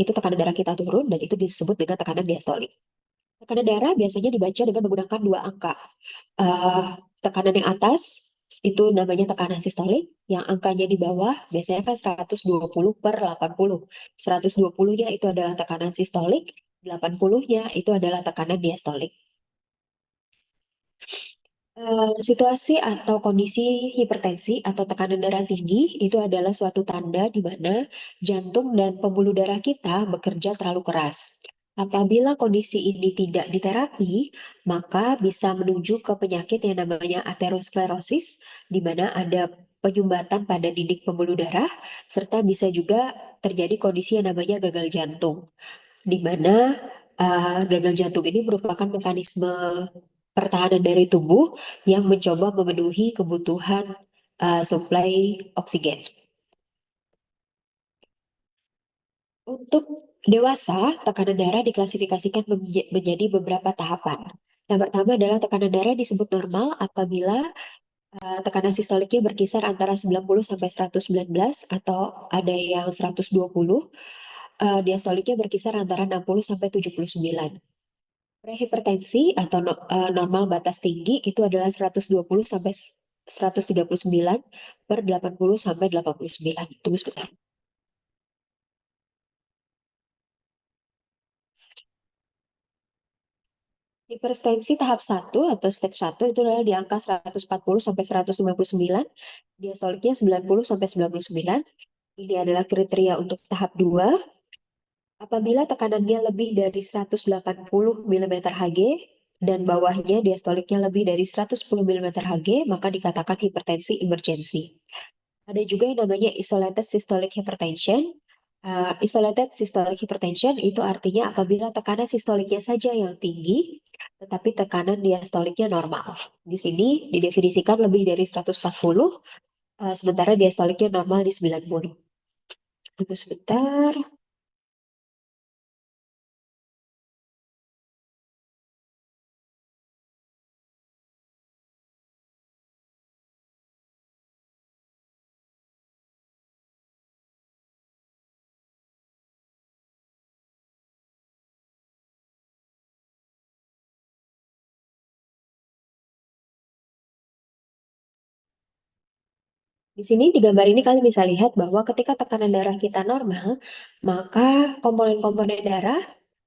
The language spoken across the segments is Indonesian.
itu tekanan darah kita turun dan itu disebut dengan tekanan diastolik. Tekanan darah biasanya dibaca dengan menggunakan dua angka. Eh, Tekanan yang atas itu namanya tekanan sistolik, yang angkanya di bawah biasanya kan 120/80. 120-nya itu adalah tekanan sistolik, 80-nya itu adalah tekanan diastolik. Situasi atau kondisi hipertensi atau tekanan darah tinggi itu adalah suatu tanda di mana jantung dan pembuluh darah kita bekerja terlalu keras. Apabila kondisi ini tidak diterapi, maka bisa menuju ke penyakit yang namanya aterosklerosis, di mana ada penyumbatan pada dinding pembuluh darah, serta bisa juga terjadi kondisi yang namanya gagal jantung, di mana gagal jantung ini merupakan mekanisme pertahanan dari tubuh yang mencoba memenuhi kebutuhan suplai oksigen. Untuk dewasa, tekanan darah diklasifikasikan menjadi beberapa tahapan. Yang pertama adalah tekanan darah disebut normal apabila tekanan sistoliknya berkisar antara 90 sampai 119 atau ada yang 120. Diastoliknya berkisar antara 60 sampai 79. Prehipertensi atau normal batas tinggi itu adalah 120 sampai 139/80 sampai 89. Tunggu sebentar. Hipertensi tahap 1 atau stage 1 itu adalah di angka 140 sampai 159, diastoliknya 90 sampai 99. Ini adalah kriteria untuk tahap 2. Apabila tekanannya lebih dari 180 mm Hg dan bawahnya diastoliknya lebih dari 110 mm Hg, maka dikatakan hipertensi emergensi. Ada juga yang namanya isolated systolic hypertension. Isolated systolic hypertension itu artinya apabila tekanan sistoliknya saja yang tinggi, tetapi tekanan diastoliknya normal. Di sini didefinisikan lebih dari 140, sementara diastoliknya normal di 90. Tunggu sebentar. Di sini di gambar ini kalian bisa lihat bahwa ketika tekanan darah kita normal, maka komponen-komponen darah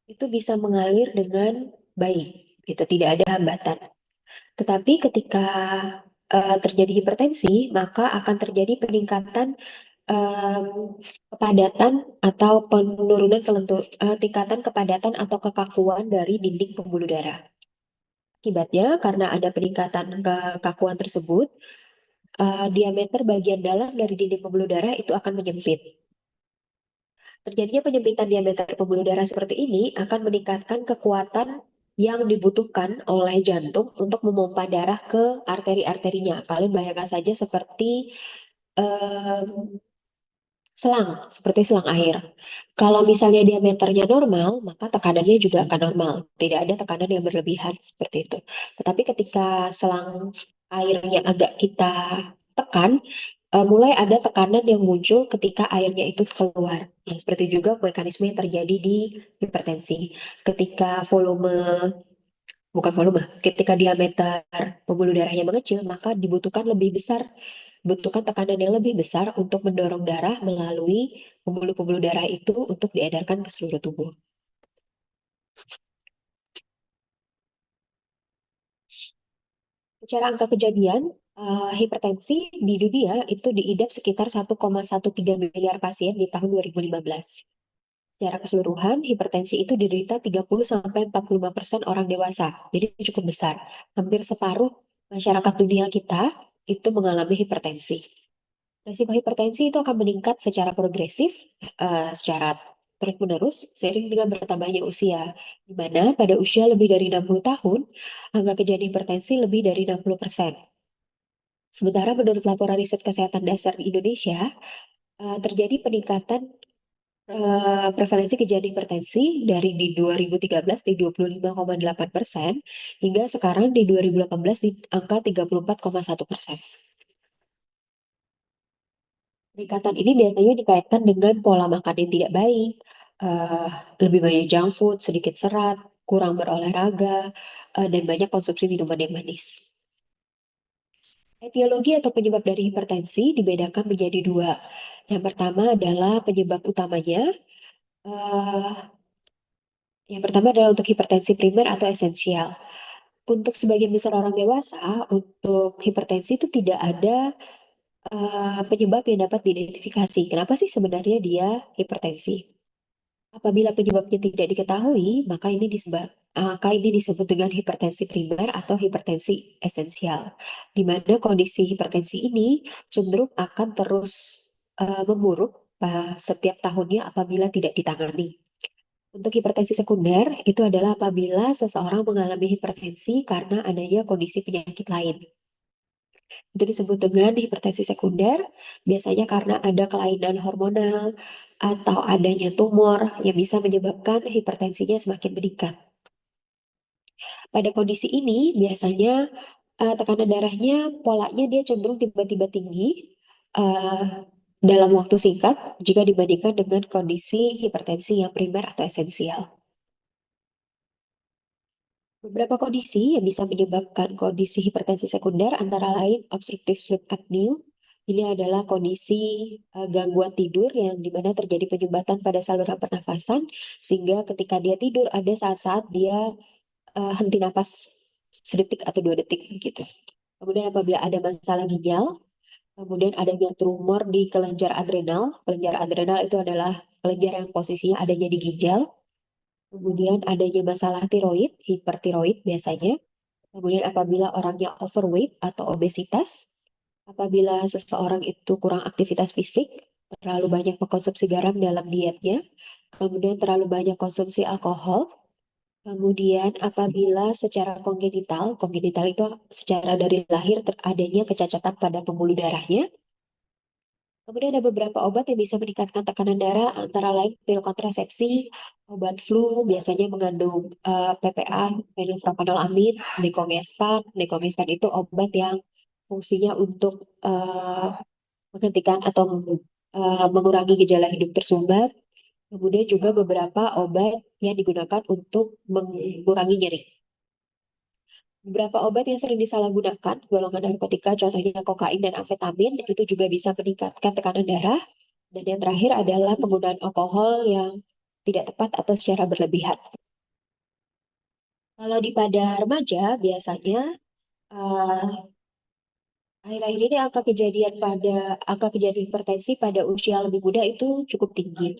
itu bisa mengalir dengan baik, gitu, tidak ada hambatan. Tetapi ketika terjadi hipertensi, maka akan terjadi peningkatan em, kepadatan atau penurunan tingkatan kepadatan atau kekakuan dari dinding pembuluh darah. Akibatnya, karena ada peningkatan kekakuan tersebut, diameter bagian dalam dari dinding pembuluh darah itu akan menyempit. Terjadinya penyempitan diameter pembuluh darah seperti ini akan meningkatkan kekuatan yang dibutuhkan oleh jantung untuk memompa darah ke arteri-arterinya. Kalian bayangkan saja seperti em, seperti selang air. Kalau misalnya diameternya normal, maka tekanannya juga akan normal. Tidak ada tekanan yang berlebihan seperti itu. Tetapi ketika selang airnya agak kita tekan, mulai ada tekanan yang muncul ketika airnya itu keluar. Nah, seperti juga mekanisme yang terjadi di hipertensi. Ketika bukan volume, ketika diameter pembuluh darahnya mengecil, maka dibutuhkan tekanan yang lebih besar untuk mendorong darah melalui pembuluh-pembuluh darah itu untuk diedarkan ke seluruh tubuh. Secara angka kejadian, hipertensi di dunia itu diidap sekitar 1,13 miliar pasien di tahun 2015. Secara keseluruhan, hipertensi itu diderita 30-45% orang dewasa, jadi cukup besar. Hampir separuh masyarakat dunia kita itu mengalami hipertensi. Resiko hipertensi itu akan meningkat secara progresif, secara terus-menerus, seiring dengan bertambahnya usia, di mana pada usia lebih dari 60 tahun, angka kejadian hipertensi lebih dari 60%. Sementara menurut laporan riset kesehatan dasar di Indonesia, terjadi peningkatan prevalensi kejadian hipertensi dari di 2013 di 25,8% hingga sekarang di 2018 di angka 34,1%. Peningkatan ini biasanya dikaitkan dengan pola makan yang tidak baik, eh, lebih banyak junk food, sedikit serat, kurang berolahraga, dan banyak konsumsi minuman yang manis. Etiologi atau penyebab dari hipertensi dibedakan menjadi dua. Yang pertama adalah penyebab utamanya. eh, yang pertama adalah untuk hipertensi primer atau esensial. Untuk sebagian besar orang dewasa, untuk hipertensi itu tidak ada penyebab yang dapat diidentifikasi. Kenapa sih sebenarnya dia hipertensi? Apabila penyebabnya tidak diketahui, maka ini disebut dengan hipertensi primer atau hipertensi esensial, di mana kondisi hipertensi ini cenderung akan terus memburuk setiap tahunnya apabila tidak ditangani. Untuk hipertensi sekunder, itu adalah apabila seseorang mengalami hipertensi karena adanya kondisi penyakit lain. Itu disebut dengan hipertensi sekunder, biasanya karena ada kelainan hormonal atau adanya tumor yang bisa menyebabkan hipertensinya semakin meningkat. Pada kondisi ini, biasanya tekanan darahnya polanya dia cenderung tiba-tiba tinggi eh, dalam waktu singkat jika dibandingkan dengan kondisi hipertensi yang primer atau esensial. Beberapa kondisi yang bisa menyebabkan kondisi hipertensi sekunder antara lain obstructive sleep apnea. Ini adalah kondisi gangguan tidur yang dimana terjadi penyumbatan pada saluran pernafasan sehingga ketika dia tidur ada saat-saat dia henti napas sedetik atau 2 detik gitu. Kemudian apabila ada masalah ginjal, kemudian adanya tumor di kelenjar adrenal. Kelenjar adrenal itu adalah kelenjar yang posisinya adanya di ginjal. Kemudian adanya masalah tiroid, hipertiroid biasanya. Kemudian apabila orangnya overweight atau obesitas, apabila seseorang itu kurang aktivitas fisik, terlalu banyak mengkonsumsi garam dalam dietnya, kemudian terlalu banyak konsumsi alkohol, kemudian apabila secara kongenital, kongenital itu secara dari lahir adanya kecacatan pada pembuluh darahnya, kemudian ada beberapa obat yang bisa meningkatkan tekanan darah, antara lain pil kontrasepsi, obat flu, biasanya mengandung PPA, fenilpropanolamin, dekongestan. Dekongestan itu obat yang fungsinya untuk menghentikan atau mengurangi gejala hidup tersumbat. Kemudian juga beberapa obat yang digunakan untuk mengurangi nyeri. Beberapa obat yang sering disalahgunakan, golongan narkotika, contohnya kokain dan amfetamin, itu juga bisa meningkatkan tekanan darah. Dan yang terakhir adalah penggunaan alkohol yang tidak tepat atau secara berlebihan. Kalau di pada remaja, biasanya eh, akhir-akhir ini angka kejadian hipertensi pada usia lebih muda itu cukup tinggi.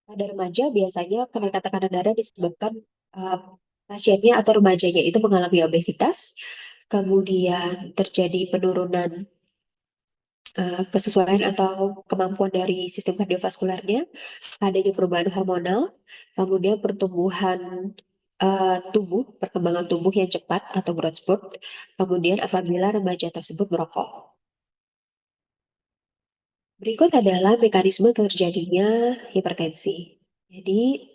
Pada remaja biasanya kenaikan tekanan darah disebabkan eh, pasiennya atau remajanya itu mengalami obesitas, kemudian terjadi penurunan kesesuaian atau kemampuan dari sistem kardiovaskularnya, adanya perubahan hormonal, kemudian pertumbuhan tubuh, perkembangan tubuh yang cepat atau growth spurt, kemudian apabila remaja tersebut merokok. Berikut adalah mekanisme terjadinya hipertensi. Jadi,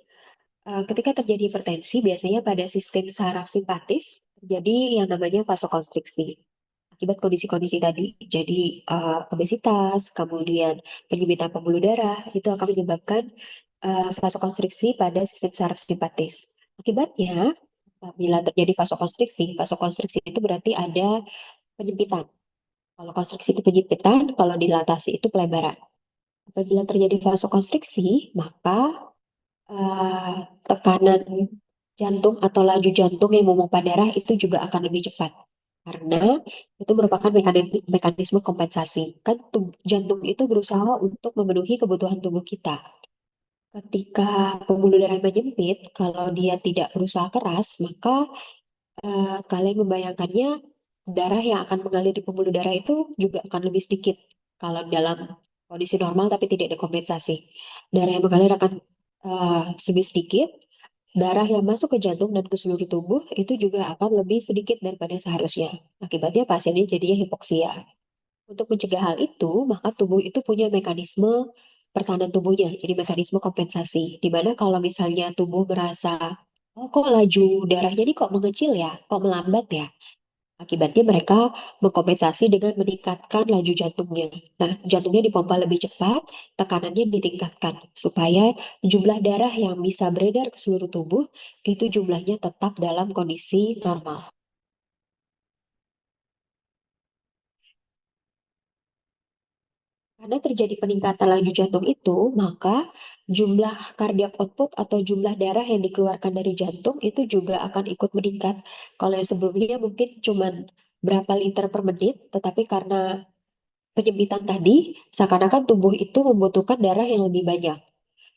ketika terjadi hipertensi, biasanya pada sistem saraf simpatis terjadi yang namanya vasokonstriksi. Akibat kondisi-kondisi tadi, jadi obesitas, kemudian penyempitan pembuluh darah, itu akan menyebabkan vasokonstriksi pada sistem saraf simpatis. Akibatnya, bila terjadi vasokonstriksi, vasokonstriksi itu berarti ada penyempitan. Kalau konstriksi itu penyempitan, kalau dilatasi itu pelebaran. Apabila terjadi vasokonstriksi, maka eh, tekanan jantung atau laju jantung yang memompa darah itu juga akan lebih cepat. Karena itu merupakan mekanisme kompensasi. Kan jantung itu berusaha untuk memenuhi kebutuhan tubuh kita. Ketika pembuluh darah menyempit, kalau dia tidak berusaha keras, maka kalian membayangkannya darah yang akan mengalir di pembuluh darah itu juga akan lebih sedikit. Kalau dalam kondisi normal tapi tidak ada kompensasi. Darah yang mengalir akan lebih sedikit, darah yang masuk ke jantung dan ke seluruh tubuh itu juga akan lebih sedikit daripada seharusnya. Akibatnya pasiennya jadinya hipoksia. Untuk mencegah hal itu, maka tubuh itu punya mekanisme pertahanan tubuhnya, jadi mekanisme kompensasi. Di mana kalau misalnya tubuh merasa, oh kok laju darahnya ini kok mengecil ya, kok melambat ya. Akibatnya mereka mengkompensasi dengan meningkatkan laju jantungnya. Nah, jantungnya dipompa lebih cepat, tekanannya ditingkatkan supaya jumlah darah yang bisa beredar ke seluruh tubuh itu jumlahnya tetap dalam kondisi normal. Karena terjadi peningkatan laju jantung itu, maka jumlah cardiac output atau jumlah darah yang dikeluarkan dari jantung itu juga akan ikut meningkat. Kalau yang sebelumnya mungkin cuma berapa liter per menit, tetapi karena penyempitan tadi, seakan-akan tubuh itu membutuhkan darah yang lebih banyak.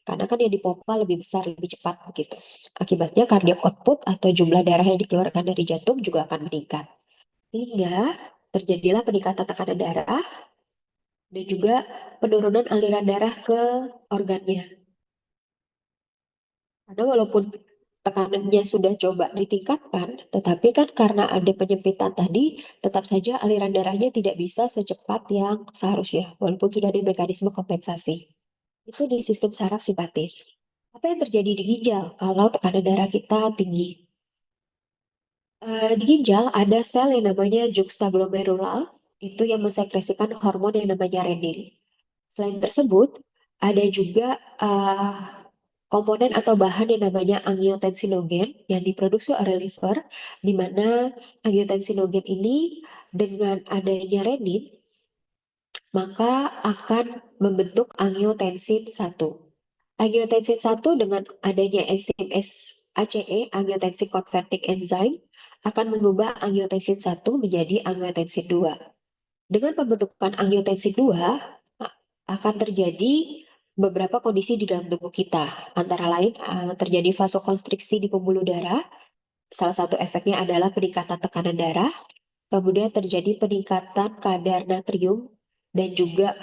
Karena kan yang dipompa lebih besar, lebih cepat begitu. Akibatnya cardiac output atau jumlah darah yang dikeluarkan dari jantung juga akan meningkat. Sehingga terjadilah peningkatan tekanan darah dan juga penurunan aliran darah ke organnya. Karena walaupun tekanannya sudah coba ditingkatkan, tetapi kan karena ada penyempitan tadi, tetap saja aliran darahnya tidak bisa secepat yang seharusnya, walaupun sudah ada mekanisme kompensasi. Itu di sistem saraf simpatis. Apa yang terjadi di ginjal kalau tekanan darah kita tinggi? Di ginjal ada sel yang namanya juxtaglomerular, itu yang mensekresikan hormon yang namanya renin. Selain tersebut, ada juga eh, komponen atau bahan yang namanya angiotensinogen yang diproduksi oleh liver, di mana angiotensinogen ini dengan adanya renin, maka akan membentuk angiotensin 1. Angiotensin 1 dengan adanya enzim ACE, angiotensin converting enzyme, akan mengubah angiotensin 1 menjadi angiotensin 2. Dengan pembentukan angiotensin 2, akan terjadi beberapa kondisi di dalam tubuh kita. Antara lain terjadi vasokonstriksi di pembuluh darah. Salah satu efeknya adalah peningkatan tekanan darah. Kemudian terjadi peningkatan kadar natrium dan juga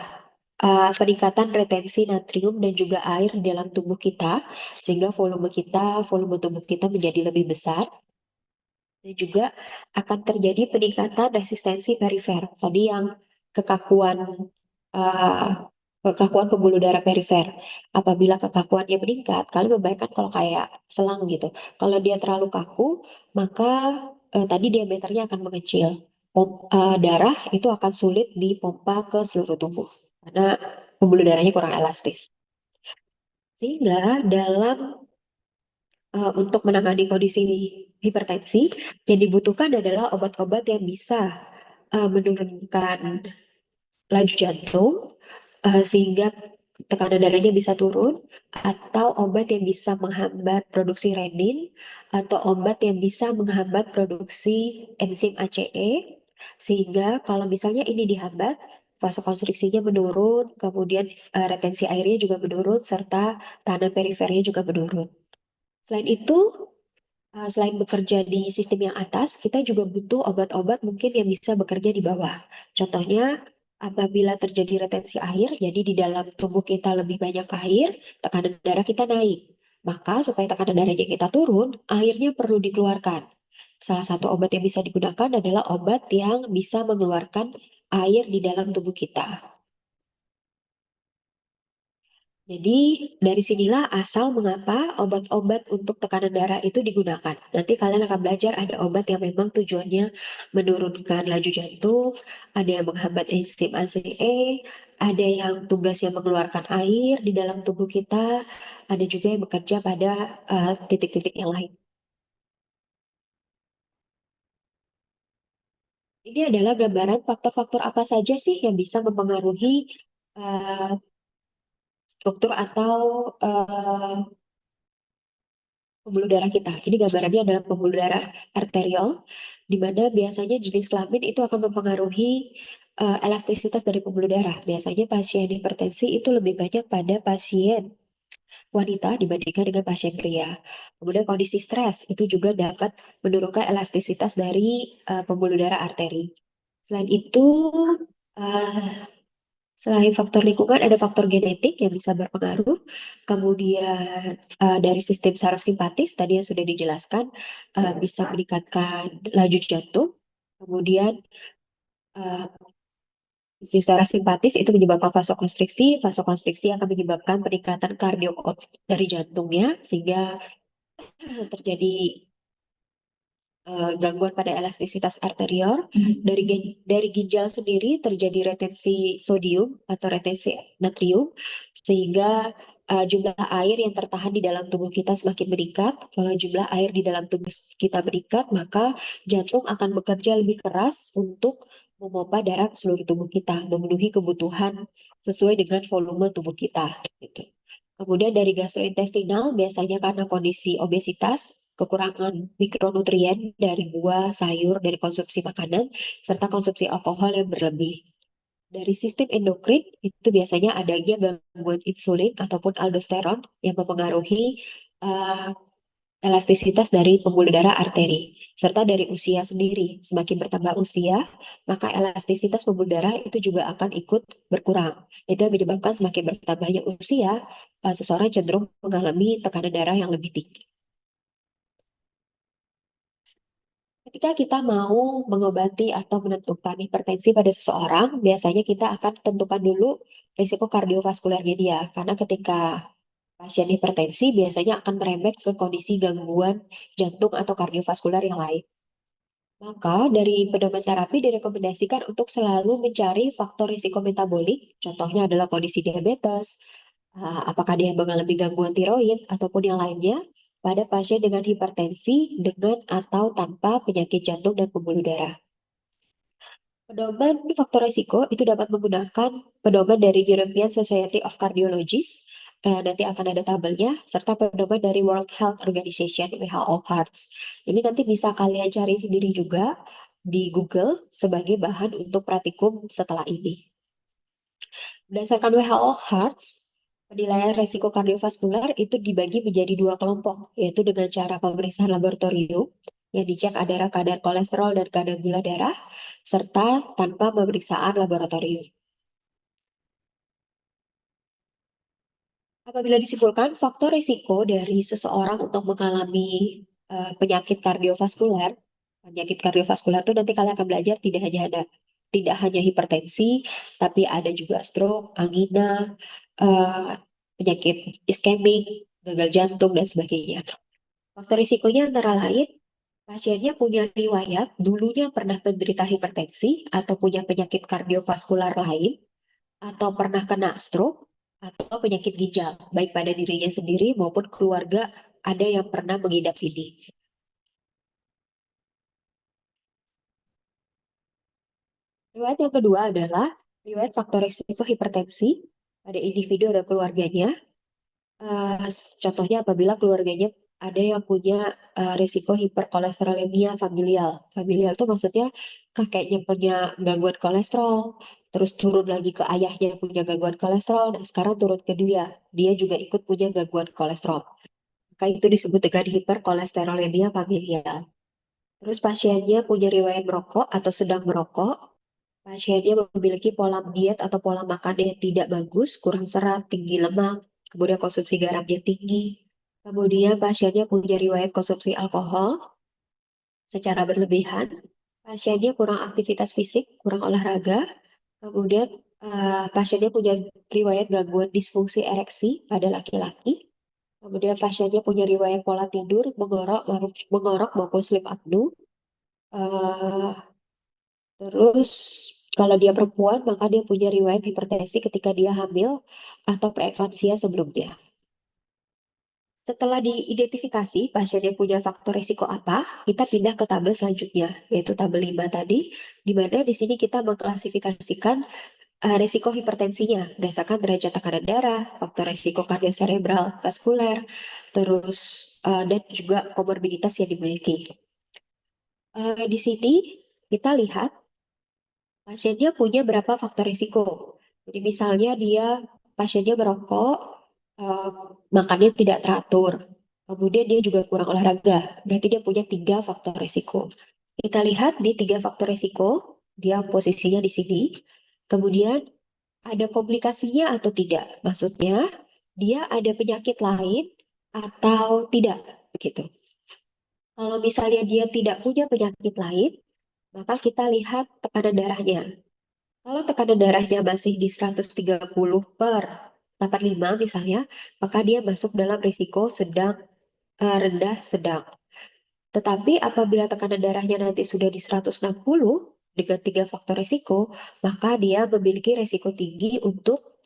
peningkatan retensi natrium dan juga air di dalam tubuh kita, sehingga volume tubuh kita menjadi lebih besar. Dan juga akan terjadi peningkatan resistensi perifer. Tadi yang kekakuan eh, kekakuan pembuluh darah perifer. Apabila kekakuannya meningkat, kalian membayangkan kalau kayak selang gitu. Kalau dia terlalu kaku, maka tadi diameternya akan mengecil. Darah itu akan sulit dipompa ke seluruh tubuh karena pembuluh darahnya kurang elastis. Sehingga dalam untuk menangani kondisi hipertensi, yang dibutuhkan adalah obat-obat yang bisa menurunkan laju jantung sehingga tekanan darahnya bisa turun, atau obat yang bisa menghambat produksi renin, atau obat yang bisa menghambat produksi enzim ACE, sehingga kalau misalnya ini dihambat, vasokonstriksinya menurun, kemudian retensi airnya juga menurun, serta tekanan perifernya juga menurun. Selain itu, selain bekerja di sistem yang atas, kita juga butuh obat-obat mungkin yang bisa bekerja di bawah. Contohnya, apabila terjadi retensi air, jadi di dalam tubuh kita lebih banyak air, tekanan darah kita naik. Maka supaya tekanan darahnya kita turun, airnya perlu dikeluarkan. Salah satu obat yang bisa digunakan adalah obat yang bisa mengeluarkan air di dalam tubuh kita. Jadi dari sinilah asal mengapa obat-obat untuk tekanan darah itu digunakan. Nanti kalian akan belajar ada obat yang memang tujuannya menurunkan laju jantung, ada yang menghambat enzim ACE, ada yang tugasnya mengeluarkan air di dalam tubuh kita, ada juga yang bekerja pada titik-titik yang lain. Ini adalah gambaran faktor-faktor apa saja sih yang bisa mempengaruhi eh, struktur atau eh, pembuluh darah kita. Ini gambarannya adalah pembuluh darah arterial, di mana biasanya jenis kelamin itu akan mempengaruhi elastisitas dari pembuluh darah. Biasanya pasien hipertensi itu lebih banyak pada pasien wanita dibandingkan dengan pasien pria. Kemudian kondisi stres itu juga dapat menurunkan elastisitas dari pembuluh darah arteri. Selain itu, eh, selain faktor lingkungan, ada faktor genetik yang bisa berpengaruh. Kemudian dari sistem saraf simpatis tadi yang sudah dijelaskan bisa meningkatkan laju jantung. Kemudian eh, si saraf simpatis itu menyebabkan vasokonstriksi. Vasokonstriksi akan menyebabkan peningkatan kardio dari jantungnya sehingga terjadi gangguan pada elastisitas arteriol. Dari ginjal sendiri terjadi retensi sodium atau retensi natrium, sehingga jumlah air yang tertahan di dalam tubuh kita semakin meningkat. Kalau jumlah air di dalam tubuh kita meningkat, maka jantung akan bekerja lebih keras untuk memompa darah ke seluruh tubuh kita, memenuhi kebutuhan sesuai dengan volume tubuh kita. Gitu. Kemudian dari gastrointestinal, biasanya karena kondisi obesitas, kekurangan mikronutrien dari buah, sayur, dari konsumsi makanan, serta konsumsi alkohol yang berlebih. Dari sistem endokrin, itu biasanya adanya gangguan insulin ataupun aldosteron yang mempengaruhi eh, elastisitas dari pembuluh darah arteri. Serta dari usia sendiri, semakin bertambah usia, maka elastisitas pembuluh darah itu juga akan ikut berkurang. Itu yang menyebabkan semakin bertambahnya usia, seseorang cenderung mengalami tekanan darah yang lebih tinggi. Ketika kita mau mengobati atau menentukan hipertensi pada seseorang, biasanya kita akan tentukan dulu risiko kardiovaskularnya dia. Karena ketika pasien hipertensi biasanya akan merembet ke kondisi gangguan jantung atau kardiovaskular yang lain. Maka dari pedoman terapi direkomendasikan untuk selalu mencari faktor risiko metabolik, contohnya adalah kondisi diabetes, apakah dia mengalami gangguan tiroid ataupun yang lainnya, pada pasien dengan hipertensi dengan atau tanpa penyakit jantung dan pembuluh darah. Pedoman faktor risiko itu dapat menggunakan pedoman dari European Society of Cardiologists, nanti akan ada tabelnya, serta pedoman dari World Health Organization WHO Hearts. Ini nanti bisa kalian cari sendiri juga di Google sebagai bahan untuk praktikum setelah ini. Berdasarkan WHO Hearts, penilaian risiko kardiovaskular itu dibagi menjadi dua kelompok, yaitu dengan cara pemeriksaan laboratorium yang dicek ada kadar kolesterol dan kadar gula darah, serta tanpa pemeriksaan laboratorium. Apabila disimpulkan faktor risiko dari seseorang untuk mengalami penyakit kardiovaskular itu nanti kalian akan belajar tidak hanya hipertensi, tapi ada juga stroke, angina, eh, penyakit iskemik, gagal jantung dan sebagainya. Faktor risikonya antara lain pasiennya punya riwayat dulunya pernah menderita hipertensi atau punya penyakit kardiovaskular lain, atau pernah kena stroke, atau penyakit ginjal, baik pada dirinya sendiri maupun keluarga ada yang pernah mengidap ini. Riwayat yang kedua adalah riwayat faktor risiko hipertensi pada individu dan keluarganya. Eh, Contohnya apabila keluarganya ada yang punya risiko hiperkolesterolemia familial. Familial itu maksudnya kakeknya punya gangguan kolesterol, terus turun lagi ke ayahnya yang punya gangguan kolesterol, dan sekarang turun ke dia. Dia juga ikut punya gangguan kolesterol. Maka itu disebut dengan hiperkolesterolemia familial. Terus pasiennya punya riwayat merokok atau sedang merokok. Pasiennya memiliki pola diet atau pola makan yang tidak bagus, kurang serat, tinggi lemak, kemudian konsumsi garamnya tinggi. Kemudian pasiennya punya riwayat konsumsi alkohol secara berlebihan. Pasiennya kurang aktivitas fisik, kurang olahraga. Kemudian pasiennya punya riwayat gangguan disfungsi ereksi pada laki-laki. Kemudian pasiennya punya riwayat pola tidur, mengorok maupun sleep apnea. Eh, Terus kalau dia perempuan, maka dia punya riwayat hipertensi ketika dia hamil atau preeklamsia sebelumnya. Setelah diidentifikasi pasien yang punya faktor risiko apa, kita pindah ke tabel selanjutnya, yaitu tabel 5 tadi, di mana di sini kita mengklasifikasikan risiko hipertensinya berdasarkan derajat tekanan darah, faktor risiko kardioserebral, vaskuler, terus dan juga komorbiditas yang dimiliki. Di sini kita lihat pasiennya punya berapa faktor risiko. Jadi misalnya pasiennya merokok, eh, makannya tidak teratur, kemudian dia juga kurang olahraga, berarti dia punya 3 faktor risiko. Kita lihat di 3 faktor risiko, dia posisinya di sini. Kemudian ada komplikasinya atau tidak? Maksudnya dia ada penyakit lain atau tidak? Begitu. Kalau misalnya dia tidak punya penyakit lain, maka kita lihat tekanan darahnya. Kalau tekanan darahnya masih di 130/85 misalnya, maka dia masuk dalam risiko sedang, rendah, sedang. Tetapi apabila tekanan darahnya nanti sudah di 160 dengan tiga faktor risiko, maka dia memiliki risiko tinggi untuk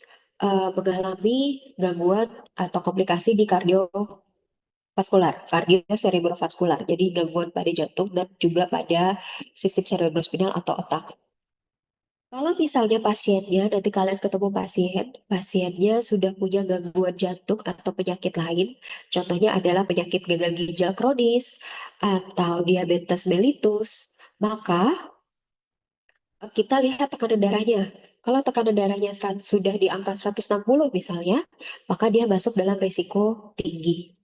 mengalami gangguan atau komplikasi di kardioserebrovaskular. Jadi gangguan pada jantung dan juga pada sistem cerebrospinal atau otak. Kalau misalnya pasiennya, nanti kalian ketemu pasiennya sudah punya gangguan jantung atau penyakit lain, contohnya adalah penyakit gagal ginjal kronis atau diabetes mellitus, maka kita lihat tekanan darahnya. Kalau tekanan darahnya sudah di angka 160 misalnya, maka dia masuk dalam risiko tinggi.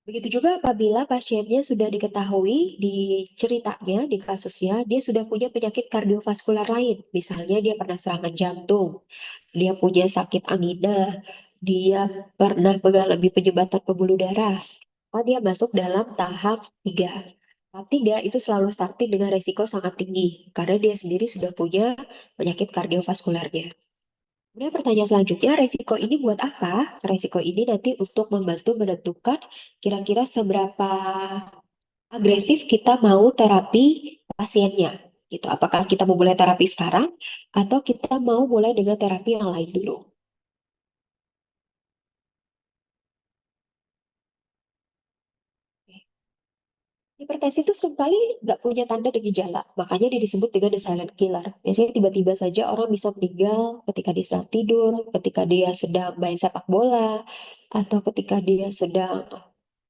Begitu juga apabila pasiennya sudah diketahui di ceritanya, di kasusnya, dia sudah punya penyakit kardiovaskular lain. Misalnya dia pernah serangan jantung, dia punya sakit angina, dia pernah mengalami penyumbatan pembuluh darah. Oh, dia masuk dalam tahap 3. Tahap 3 itu selalu starting dengan resiko sangat tinggi, karena dia sendiri sudah punya penyakit kardiovaskularnya. Kemudian pertanyaan selanjutnya, resiko ini buat apa? Resiko ini nanti untuk membantu menentukan kira-kira seberapa agresif kita mau terapi pasiennya. Gitu. Apakah kita mau mulai terapi sekarang atau kita mau mulai dengan terapi yang lain dulu? Hipertensi itu seringkali nggak punya tanda dan gejala, makanya dia disebut dengan the silent killer. Biasanya tiba-tiba saja orang bisa meninggal ketika dia sedang tidur, ketika dia sedang main sepak bola, atau ketika dia sedang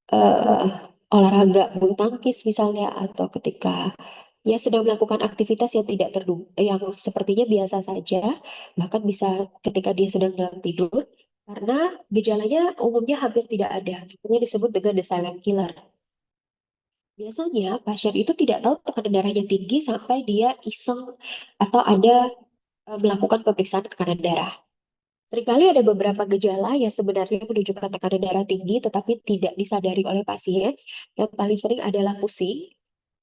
eh, olahraga bulu tangkis misalnya, atau ketika ia sedang melakukan aktivitas yang tidak terduga, yang sepertinya biasa saja, bahkan bisa ketika dia sedang dalam tidur, karena gejalanya umumnya hampir tidak ada. Ini disebut dengan the silent killer. Biasanya pasien itu tidak tahu tekanan darahnya tinggi sampai dia iseng atau ada melakukan pemeriksaan tekanan darah. Seringkali ada beberapa gejala yang sebenarnya menunjukkan tekanan darah tinggi tetapi tidak disadari oleh pasien. Yang paling sering adalah pusing,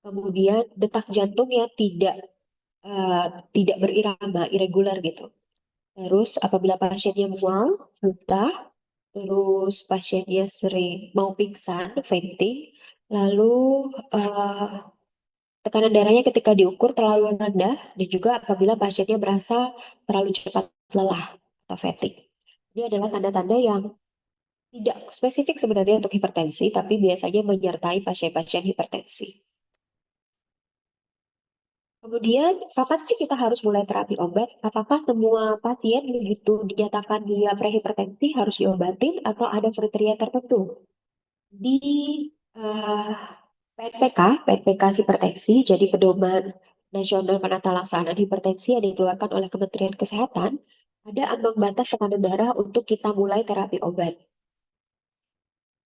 kemudian detak jantung yang tidak berirama, irregular gitu. Terus apabila pasiennya mual, muntah, terus pasiennya sering mau pingsan, fainting, lalu eh, tekanan darahnya ketika diukur terlalu rendah dan juga apabila pasiennya merasa terlalu cepat lelah atau fatigue. Ini adalah tanda-tanda yang tidak spesifik sebenarnya untuk hipertensi, tapi biasanya menyertai pasien-pasien hipertensi. Kemudian, kapan sih kita harus mulai terapi obat? Apakah semua pasien begitu dinyatakan dia prehipertensi harus diobatin atau ada kriteria tertentu? Di eh, PNPK hipertensi, jadi Pedoman Nasional Penata Laksanaan Hipertensi yang dikeluarkan oleh Kementerian Kesehatan, ada ambang batas tekanan darah untuk kita mulai terapi obat.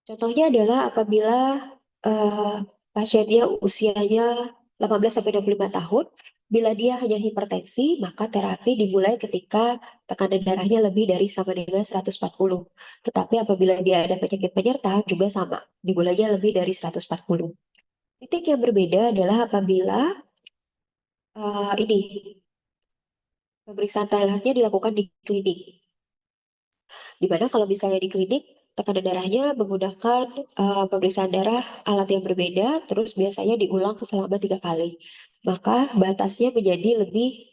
Contohnya adalah apabila eh, pasiennya usianya 18 sampai 65 tahun, bila dia hanya hipertensi, maka terapi dimulai ketika tekanan darahnya lebih dari sama dengan 140. Tetapi apabila dia ada penyakit penyerta juga sama, dimulainya lebih dari 140. Titik yang berbeda adalah apabila ini pemeriksaan Thailandnya dilakukan di klinik. Di mana kalau misalnya di klinik, tekanan darahnya menggunakan pemeriksaan darah alat yang berbeda, terus biasanya diulang selama 3 kali. Maka batasnya menjadi lebih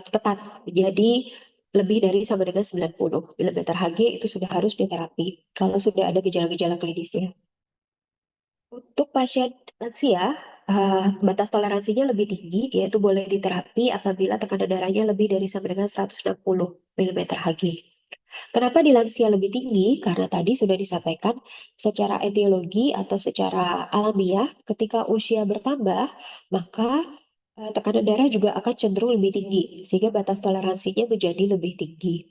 ketat, menjadi lebih dari sama dengan 90 mm Hg itu sudah harus diterapi kalau sudah ada gejala-gejala klinisnya. Untuk pasien lansia, batas toleransinya lebih tinggi, yaitu boleh diterapi apabila tekanan darahnya lebih dari sama dengan 160 mm Hg. Kenapa di lansia lebih tinggi? Karena tadi sudah disampaikan secara etiologi atau secara alamiah, ketika usia bertambah, maka tekanan darah juga akan cenderung lebih tinggi, sehingga batas toleransinya menjadi lebih tinggi.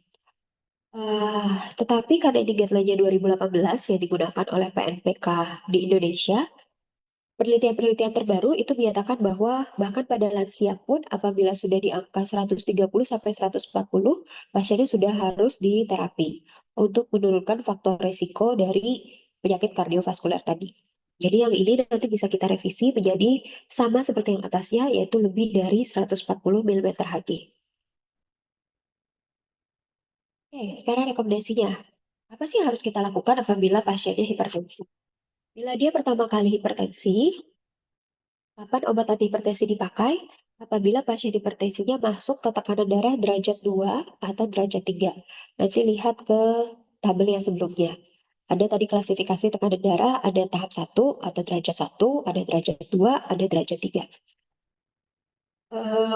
Tetapi karena ini guideline-nya 2018 yang digunakan oleh PNPK di Indonesia, penelitian-penelitian terbaru itu menyatakan bahwa bahkan pada lansia pun apabila sudah di angka 130 sampai 140, pasiennya sudah harus diterapi untuk menurunkan faktor resiko dari penyakit kardiovaskular tadi. Jadi yang ini nanti bisa kita revisi menjadi sama seperti yang atasnya, yaitu lebih dari 140 mm Hg. Oke, sekarang rekomendasinya. Apa sih yang harus kita lakukan apabila pasiennya hipertensi? Bila dia pertama kali hipertensi, kapan obat antihipertensi dipakai? Apabila pasien hipertensinya masuk ke tekanan darah derajat 2 atau derajat 3. Nanti lihat ke tabel yang sebelumnya. Ada tadi klasifikasi tekanan darah, ada tahap 1 atau derajat 1, ada derajat 2, ada derajat 3.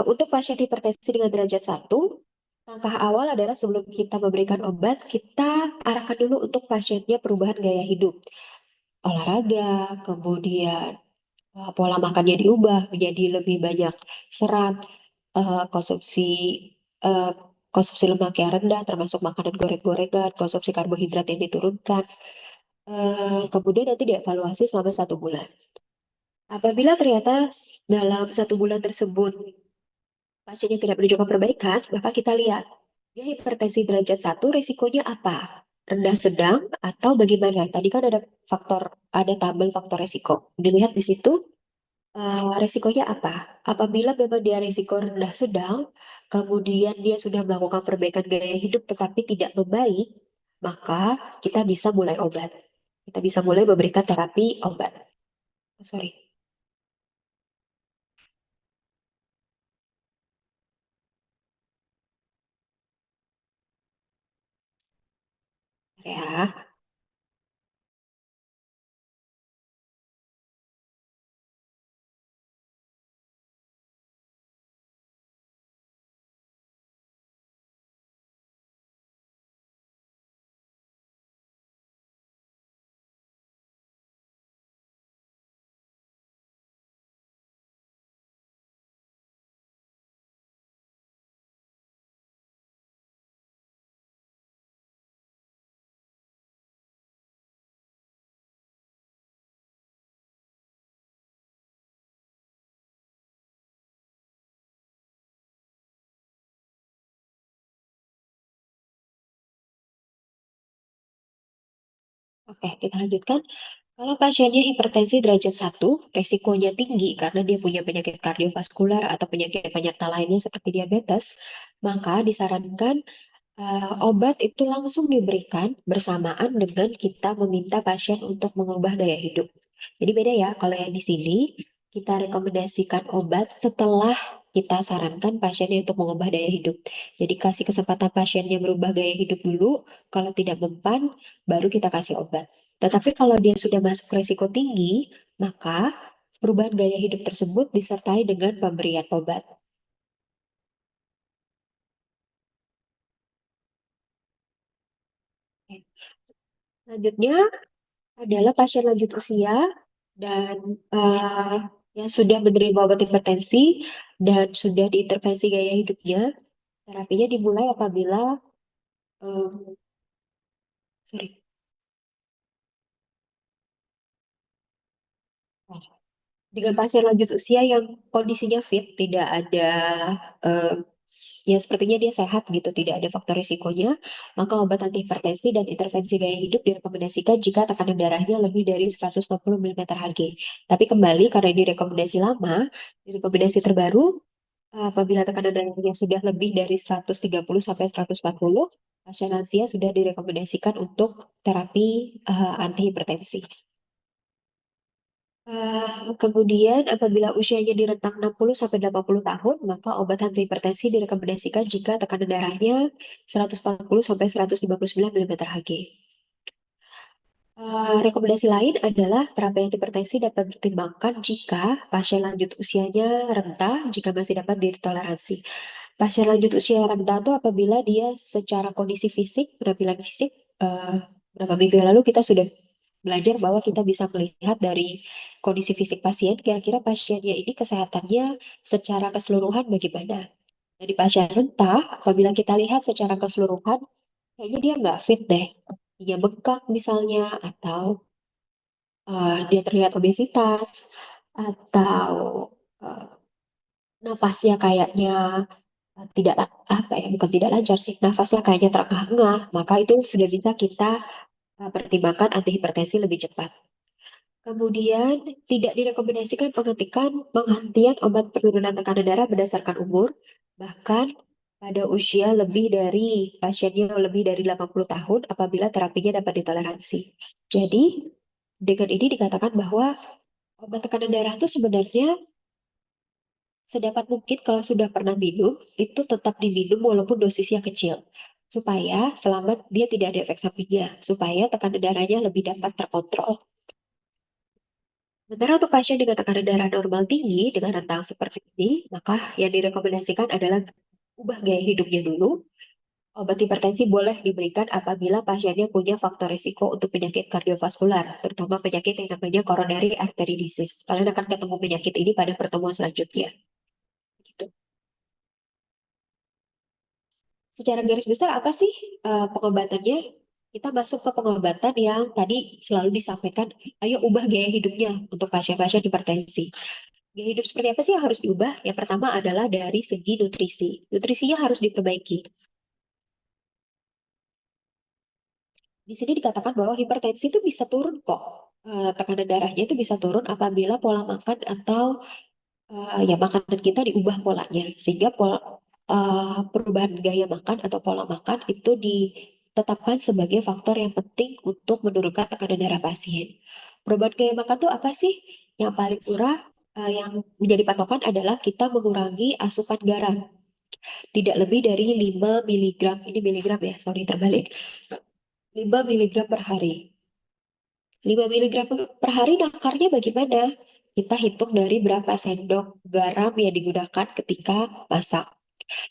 Untuk pasien hipertensi dengan derajat 1, langkah awal adalah sebelum kita memberikan obat, kita arahkan dulu untuk pasiennya perubahan gaya hidup. Olahraga, kemudian pola makannya diubah menjadi lebih banyak serat, eh, konsumsi eh, konsumsi lemak yang rendah, termasuk makanan goreng-gorengan, konsumsi karbohidrat yang diturunkan. Kemudian nanti dievaluasi selama 1 bulan. Apabila ternyata dalam 1 bulan tersebut pasiennya tidak menunjukkan perbaikan, maka kita lihat dia hipertensi derajat 1, risikonya apa? Rendah, sedang, atau bagaimana? Tadi kan ada tabel faktor risiko. Dilihat di situ, risikonya apa? Apabila memang dia risiko rendah sedang, kemudian dia sudah melakukan perbaikan gaya hidup tetapi tidak membaik, maka kita bisa mulai obat. Kita bisa mulai memberikan terapi obat. Oh, sorry, ya. Oke, kita lanjutkan. Kalau pasiennya hipertensi derajat 1, resikonya tinggi karena dia punya penyakit kardiovaskular atau penyakit penyerta lainnya seperti diabetes, maka disarankan obat itu langsung diberikan bersamaan dengan kita meminta pasien untuk mengubah daya hidup. Jadi beda ya, kalau yang di sini kita rekomendasikan obat setelah kita sarankan pasiennya untuk mengubah daya hidup. Jadi kasih kesempatan pasiennya berubah gaya hidup dulu, kalau tidak mempan, baru kita kasih obat. Tetapi kalau dia sudah masuk resiko tinggi, maka perubahan gaya hidup tersebut disertai dengan pemberian obat. Selanjutnya adalah pasien lanjut usia dan eh, yang sudah menerima obat hipertensi dan sudah diintervensi gaya hidupnya. Terapinya dimulai apabila eh, sorry, dengan pasien lanjut usia yang kondisinya fit, tidak ada eh, ya sepertinya dia sehat gitu, tidak ada faktor risikonya, maka obat antihipertensi dan intervensi gaya hidup direkomendasikan jika tekanan darahnya lebih dari 160 mm Hg. Tapi kembali karena ini rekomendasi lama, di rekomendasi terbaru apabila tekanan darahnya sudah lebih dari 130 sampai 140, pasien lansia sudah direkomendasikan untuk terapi antihipertensi. Kemudian apabila usianya di rentang 60 sampai 80 tahun, maka obat antihipertensi direkomendasikan jika tekanan darahnya 140 sampai 159 mm Hg. Rekomendasi lain adalah terapi antihipertensi dapat dipertimbangkan jika pasien lanjut usianya renta, jika masih dapat ditoleransi. Pasien lanjut usia renta itu apabila dia secara kondisi fisik, penampilan fisik, eh, beberapa minggu yang lalu kita sudah belajar bahwa kita bisa melihat dari kondisi fisik pasien, kira-kira pasiennya ini kesehatannya secara keseluruhan bagaimana. Jadi pasien renta, apabila kita lihat secara keseluruhan, kayaknya dia nggak fit deh. Dia bengkak misalnya, atau dia terlihat obesitas, atau eh, napasnya kayaknya tidak apa ya, bukan tidak lancar sih, nafasnya kayaknya terengah-engah, maka itu sudah bisa kita pertimbangkan antihipertensi lebih cepat. Kemudian tidak direkomendasikan penghentian obat penurunan tekanan darah berdasarkan umur, bahkan pada usia lebih dari pasiennya lebih dari 80 tahun apabila terapinya dapat ditoleransi. Jadi Dengan ini dikatakan bahwa obat tekanan darah itu sebenarnya sedapat mungkin kalau sudah pernah minum, itu tetap diminum walaupun dosisnya kecil. Supaya selamat dia tidak ada efek sampingnya, supaya tekanan darahnya lebih dapat terkontrol. Sementara untuk pasien dengan tekanan darah normal tinggi dengan rentang seperti ini, maka yang direkomendasikan adalah ubah gaya hidupnya dulu. Obat hipertensi boleh diberikan apabila pasiennya punya faktor risiko untuk penyakit kardiovaskular, terutama penyakit yang namanya coronary artery disease. Kalian akan ketemu penyakit ini pada pertemuan selanjutnya. Gitu. Secara garis besar apa sih pengobatannya? Kita masuk ke pengobatan yang tadi selalu disampaikan, ayo ubah gaya hidupnya untuk pasien-pasien hipertensi. Gaya hidup seperti apa sih yang harus diubah? Yang pertama adalah dari segi nutrisi. Nutrisinya harus diperbaiki. Di sini dikatakan bahwa hipertensi itu bisa turun kok. Tekanan darahnya itu bisa turun apabila pola makan atau ya makanan kita diubah polanya. Sehingga perubahan gaya makan atau pola makan itu ditetapkan sebagai faktor yang penting untuk menurunkan tekanan darah pasien. Perubahan gaya makan itu apa sih? Yang paling murah yang menjadi patokan adalah kita mengurangi asupan garam. Tidak lebih dari 5 miligram. Ini miligram ya, sorry terbalik. 5 miligram per hari. 5 miligram per hari nakarnya bagaimana? Kita hitung dari berapa sendok garam yang digunakan ketika masak.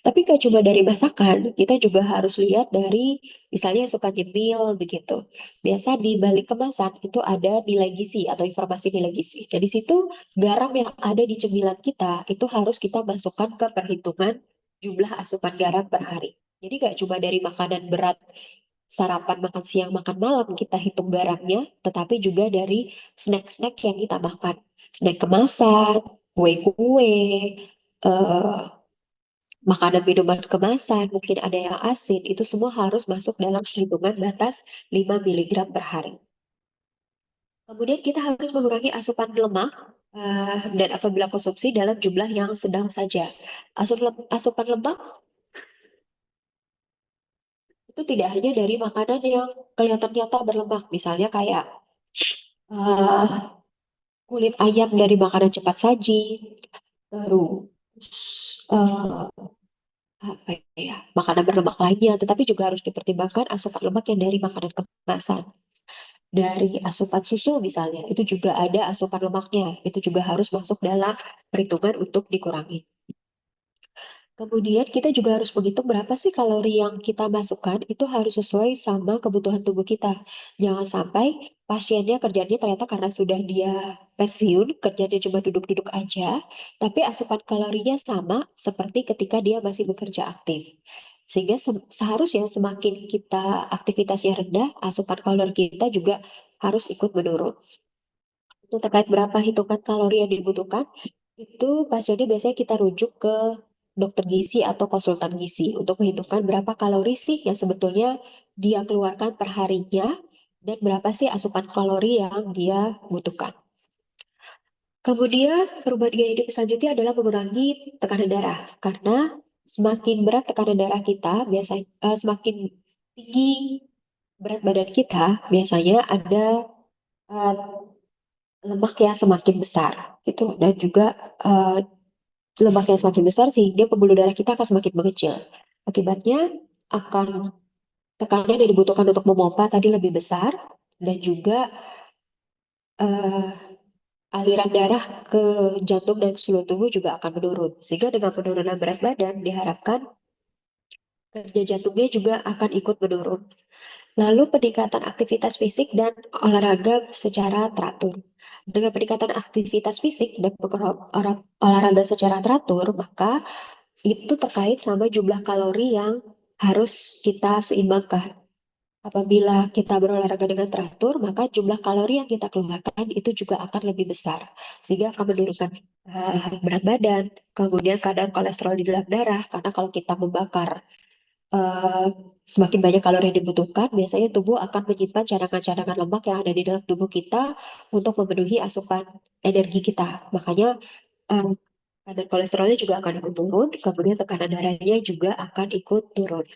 Tapi gak cuma dari masakan, kita juga harus lihat dari misalnya yang suka nyemil begitu. Biasa di balik kemasan itu ada nilai gizi atau informasi nilai gizi. Dari situ garam yang ada di cemilan kita itu harus kita masukkan ke perhitungan jumlah asupan garam per hari. Jadi gak cuma dari makanan berat sarapan, makan siang, makan malam kita hitung garamnya, tetapi juga dari snack-snack yang kita makan. Snack kemasan, kue-kue, eh, makanan minuman kemasan, mungkin ada yang asin, itu semua harus masuk dalam perhitungan batas 5 miligram per hari. Kemudian kita harus mengurangi asupan lemak dan apabila konsumsi dalam jumlah yang sedang saja. Asupan lemak itu tidak hanya dari makanan yang kelihatan nyata berlemak, misalnya kayak eh, kulit ayam dari makanan cepat saji, terus apa ya, makanan berlemak lainnya, tetapi juga harus dipertimbangkan asupan lemak yang dari makanan kemasan. Dari asupan susu misalnya, itu juga ada asupan lemaknya, itu juga harus masuk dalam perhitungan untuk dikurangi. Kemudian kita juga harus menghitung berapa sih kalori yang kita masukkan itu harus sesuai sama kebutuhan tubuh kita. Jangan sampai pasiennya kerjanya ternyata karena sudah dia pensiun, kerjanya cuma duduk-duduk aja, tapi asupan kalorinya sama seperti ketika dia masih bekerja aktif. Sehingga seharusnya semakin kita aktivitasnya rendah, asupan kalori kita juga harus ikut menurun. Untuk terkait berapa hitungan kalori yang dibutuhkan, itu pasiennya biasanya kita rujuk ke dokter gizi atau konsultan gizi untuk menghitungkan berapa kalori sih yang sebetulnya dia keluarkan per harinya dan berapa sih asupan kalori yang dia butuhkan. Kemudian perubahan gaya hidup selanjutnya adalah mengurangi tekanan darah karena semakin berat tekanan darah kita biasanya semakin tinggi berat badan kita biasanya ada eh, lemak yang semakin besar gitu dan juga eh, lemak yang semakin besar sehingga pembuluh darah kita akan semakin mengecil. Akibatnya akan tekanan yang dibutuhkan untuk memompa tadi lebih besar dan juga eh, aliran darah ke jantung dan seluruh tubuh juga akan menurun. Sehingga dengan penurunan berat badan diharapkan kerja jantungnya juga akan ikut menurun. Lalu peningkatan aktivitas fisik dan olahraga secara teratur. Dengan peningkatan aktivitas fisik dan olahraga secara teratur, maka itu terkait sama jumlah kalori yang harus kita seimbangkan. Apabila kita berolahraga dengan teratur, maka jumlah kalori yang kita keluarkan itu juga akan lebih besar, sehingga akan menurunkan berat badan, kemudian kadar kolesterol di dalam darah, karena kalau kita membakar eh, semakin banyak kalori yang dibutuhkan, biasanya tubuh akan menyimpan cadangan-cadangan lemak yang ada di dalam tubuh kita untuk memenuhi asupan energi kita. Makanya eh, kadar kolesterolnya juga akan ikut turun, kemudian tekanan darahnya juga akan ikut turun.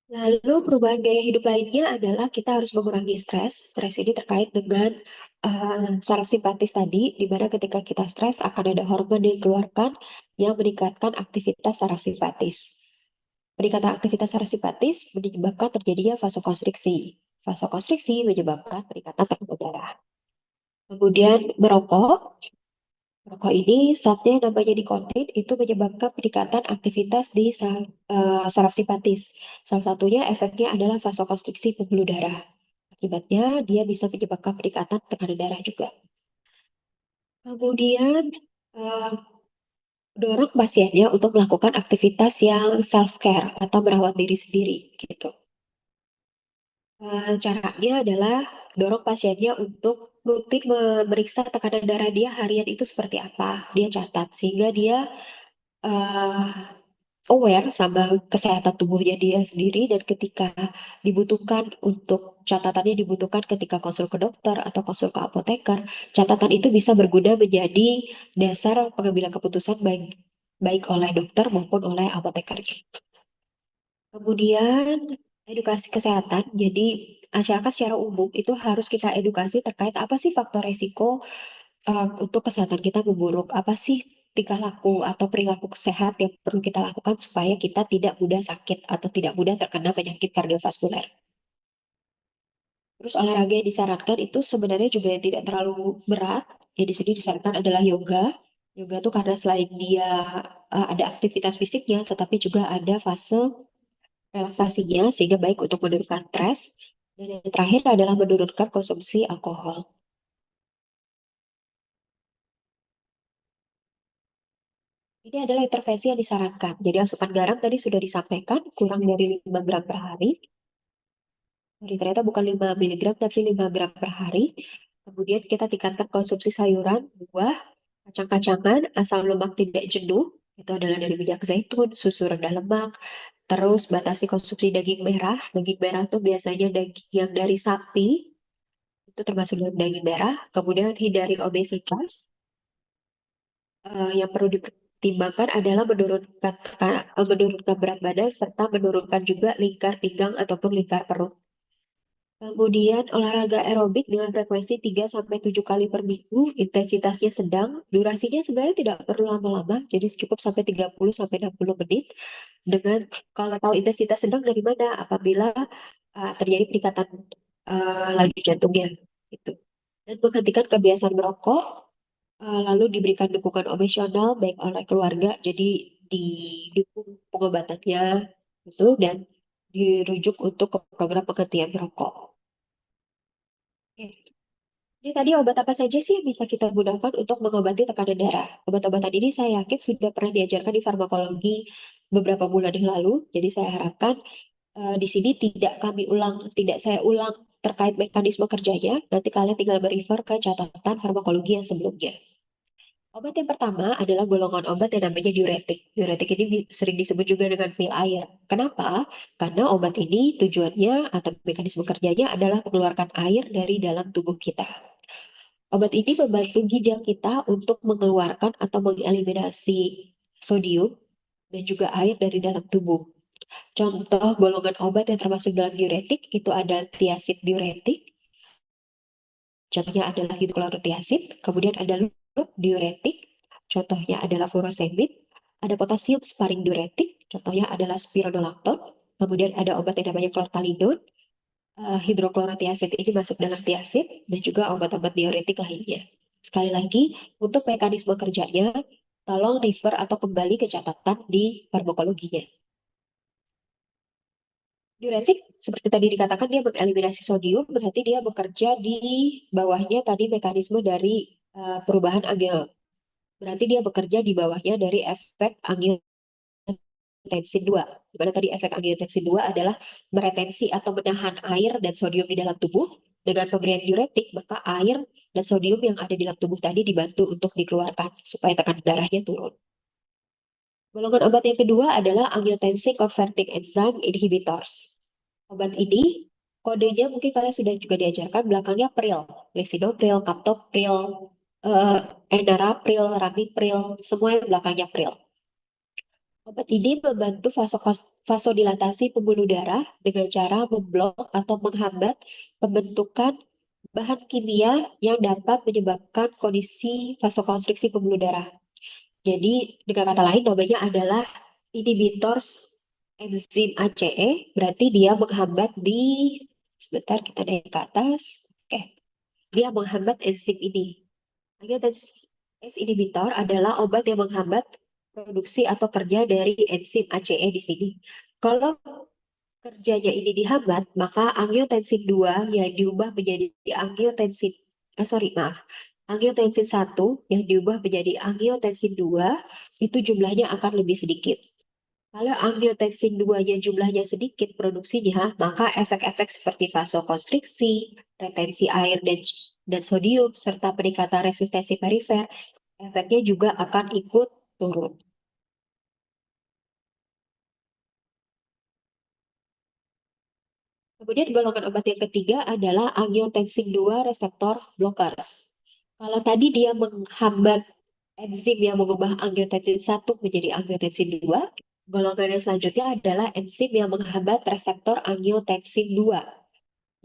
Lalu perubahan gaya hidup lainnya adalah kita harus mengurangi stres. Stres ini terkait dengan saraf simpatis tadi, di mana ketika kita stres akan ada hormon yang dikeluarkan yang meningkatkan aktivitas saraf simpatis. Peningkatan aktivitas saraf simpatis menyebabkan terjadinya vasokonstriksi. Vasokonstriksi menyebabkan peningkatan tekanan darah. Kemudian merokok. Rokok ini zatnya yang namanya nikotin itu menyebabkan peningkatan aktivitas di saraf simpatis. Salah satunya efeknya adalah vasokonstriksi pembuluh darah. Akibatnya dia bisa menyebabkan peningkatan tekanan darah juga. Kemudian eh, dorong pasiennya untuk melakukan aktivitas yang self-care atau merawat diri sendiri gitu. Caranya adalah dorong pasiennya untuk rutin memeriksa tekanan darah dia harian itu seperti apa. Dia catat sehingga dia eh, aware sama kesehatan tubuhnya dia sendiri dan ketika dibutuhkan untuk catatannya dibutuhkan ketika konsul ke dokter atau konsul ke apoteker, catatan itu bisa berguna menjadi dasar pengambilan keputusan baik baik oleh dokter maupun oleh apoteker. Kemudian edukasi kesehatan, jadi masyarakat secara umum itu harus kita edukasi terkait apa sih faktor resiko untuk kesehatan kita memburuk, apa sih tingkah laku atau perilaku sehat yang perlu kita lakukan supaya kita tidak mudah sakit atau tidak mudah terkena penyakit kardiovaskuler. Terus olahraga yang disarankan itu sebenarnya juga yang tidak terlalu berat. Ya di sini disarankan adalah yoga. Yoga tuh karena selain dia ada aktivitas fisiknya, tetapi juga ada fase relaksasinya sehingga baik untuk menurunkan stres. Dan yang terakhir adalah menurunkan konsumsi alkohol. Ini adalah intervensi yang disarankan. Jadi asupan garam tadi sudah disampaikan kurang dari 5 gram per hari. Jadi ternyata bukan 5 miligram tapi 5 gram per hari. Kemudian kita tingkatkan konsumsi sayuran, buah, kacang-kacangan, asam lemak tidak jenuh. Itu adalah dari minyak zaitun, susu rendah lemak. Terus batasi konsumsi daging merah. Daging merah itu biasanya daging yang dari sapi. Itu termasuk dalam daging merah. Kemudian hindari obesitas. Yang perlu dipertimbangkan adalah menurunkan berat badan serta menurunkan juga lingkar pinggang ataupun lingkar perut. Kemudian olahraga aerobik dengan frekuensi 3 sampai 7 kali per minggu, intensitasnya sedang, durasinya sebenarnya tidak perlu lama-lama, jadi cukup sampai 30 sampai 60 menit. Dengan kalau tahu intensitas sedang dari mana? Apabila terjadi peningkatan laju jantungnya gitu. Dan menghentikan kebiasaan merokok, lalu diberikan dukungan emosional baik oleh keluarga, jadi didukung pengobatannya itu dan dirujuk untuk ke program penghentian merokok. Oke. Ini tadi obat apa saja sih yang bisa kita gunakan untuk mengobati tekanan darah? Obat-obatan ini saya yakin sudah pernah diajarkan di farmakologi beberapa bulan yang lalu. Jadi saya harapkan di sini tidak saya ulang terkait mekanisme kerjanya. Nanti kalian tinggal merefer ke catatan farmakologi yang sebelumnya. Obat yang pertama adalah golongan obat yang namanya diuretik. Diuretik ini sering disebut juga dengan pil air. Kenapa? Karena obat ini tujuannya atau mekanisme kerjanya adalah mengeluarkan air dari dalam tubuh kita. Obat ini membantu ginjal kita untuk mengeluarkan atau mengeliminasi sodium dan juga air dari dalam tubuh. Contoh golongan obat yang termasuk dalam diuretik itu ada thiazid diuretik, contohnya adalah hidroklorotiazid, kemudian ada loop diuretik, contohnya adalah furosemid, ada potasium sparing diuretik, contohnya adalah spironolactone, kemudian ada obat yang namanya clortalidone, hidroklorotiazid ini masuk dalam tiazid, dan juga obat-obat diuretik lainnya. Sekali lagi, untuk mekanisme kerjanya, tolong refer atau kembali ke catatan di farmakologinya. Diuretik, seperti tadi dikatakan, dia mengeliminasi sodium, berarti dia bekerja di bawahnya tadi mekanisme dari perubahan angio. Berarti dia bekerja di bawahnya dari efek angiotensin 2. Di mana tadi efek angiotensin 2 adalah meretensi atau menahan air dan sodium di dalam tubuh. Dengan pemberian diuretik, maka air dan sodium yang ada di dalam tubuh tadi dibantu untuk dikeluarkan supaya tekanan darahnya turun. Golongan obat yang kedua adalah angiotensin converting enzyme inhibitors. Obat ini kodenya mungkin kalian sudah juga diajarkan belakangnya pril, lisinopril, captopril, enarapril, ramipril, semua yang belakangnya pril. Obat ini membantu vasodilatasi pembuluh darah dengan cara memblok atau menghambat pembentukan bahan kimia yang dapat menyebabkan kondisi vasokonstriksi pembuluh darah. Jadi, dengan kata lain, namanya adalah inhibitors enzim ACE, berarti dia menghambat di, sebentar kita naik ke atas, oke, dia menghambat enzim ini. Angiotensin inhibitor adalah obat yang menghambat produksi atau kerja dari enzim ACE di sini. Kalau kerjanya ini dihambat, maka angiotensin 2 yang diubah menjadi angiotensin, sorry, maaf, angiotensin 1 yang diubah menjadi angiotensin 2 itu jumlahnya akan lebih sedikit. Kalau angiotensin 2-nya jumlahnya sedikit produksinya, maka efek-efek seperti vasokonstriksi, retensi air dan sodium, serta peningkatan resistensi perifer, efeknya juga akan ikut turun. Kemudian golongan obat yang ketiga adalah angiotensin 2 reseptor blockers. Kalau tadi dia menghambat enzim yang mengubah angiotensin 1 menjadi angiotensin 2, golongan yang selanjutnya adalah enzim yang menghambat reseptor angiotensin 2.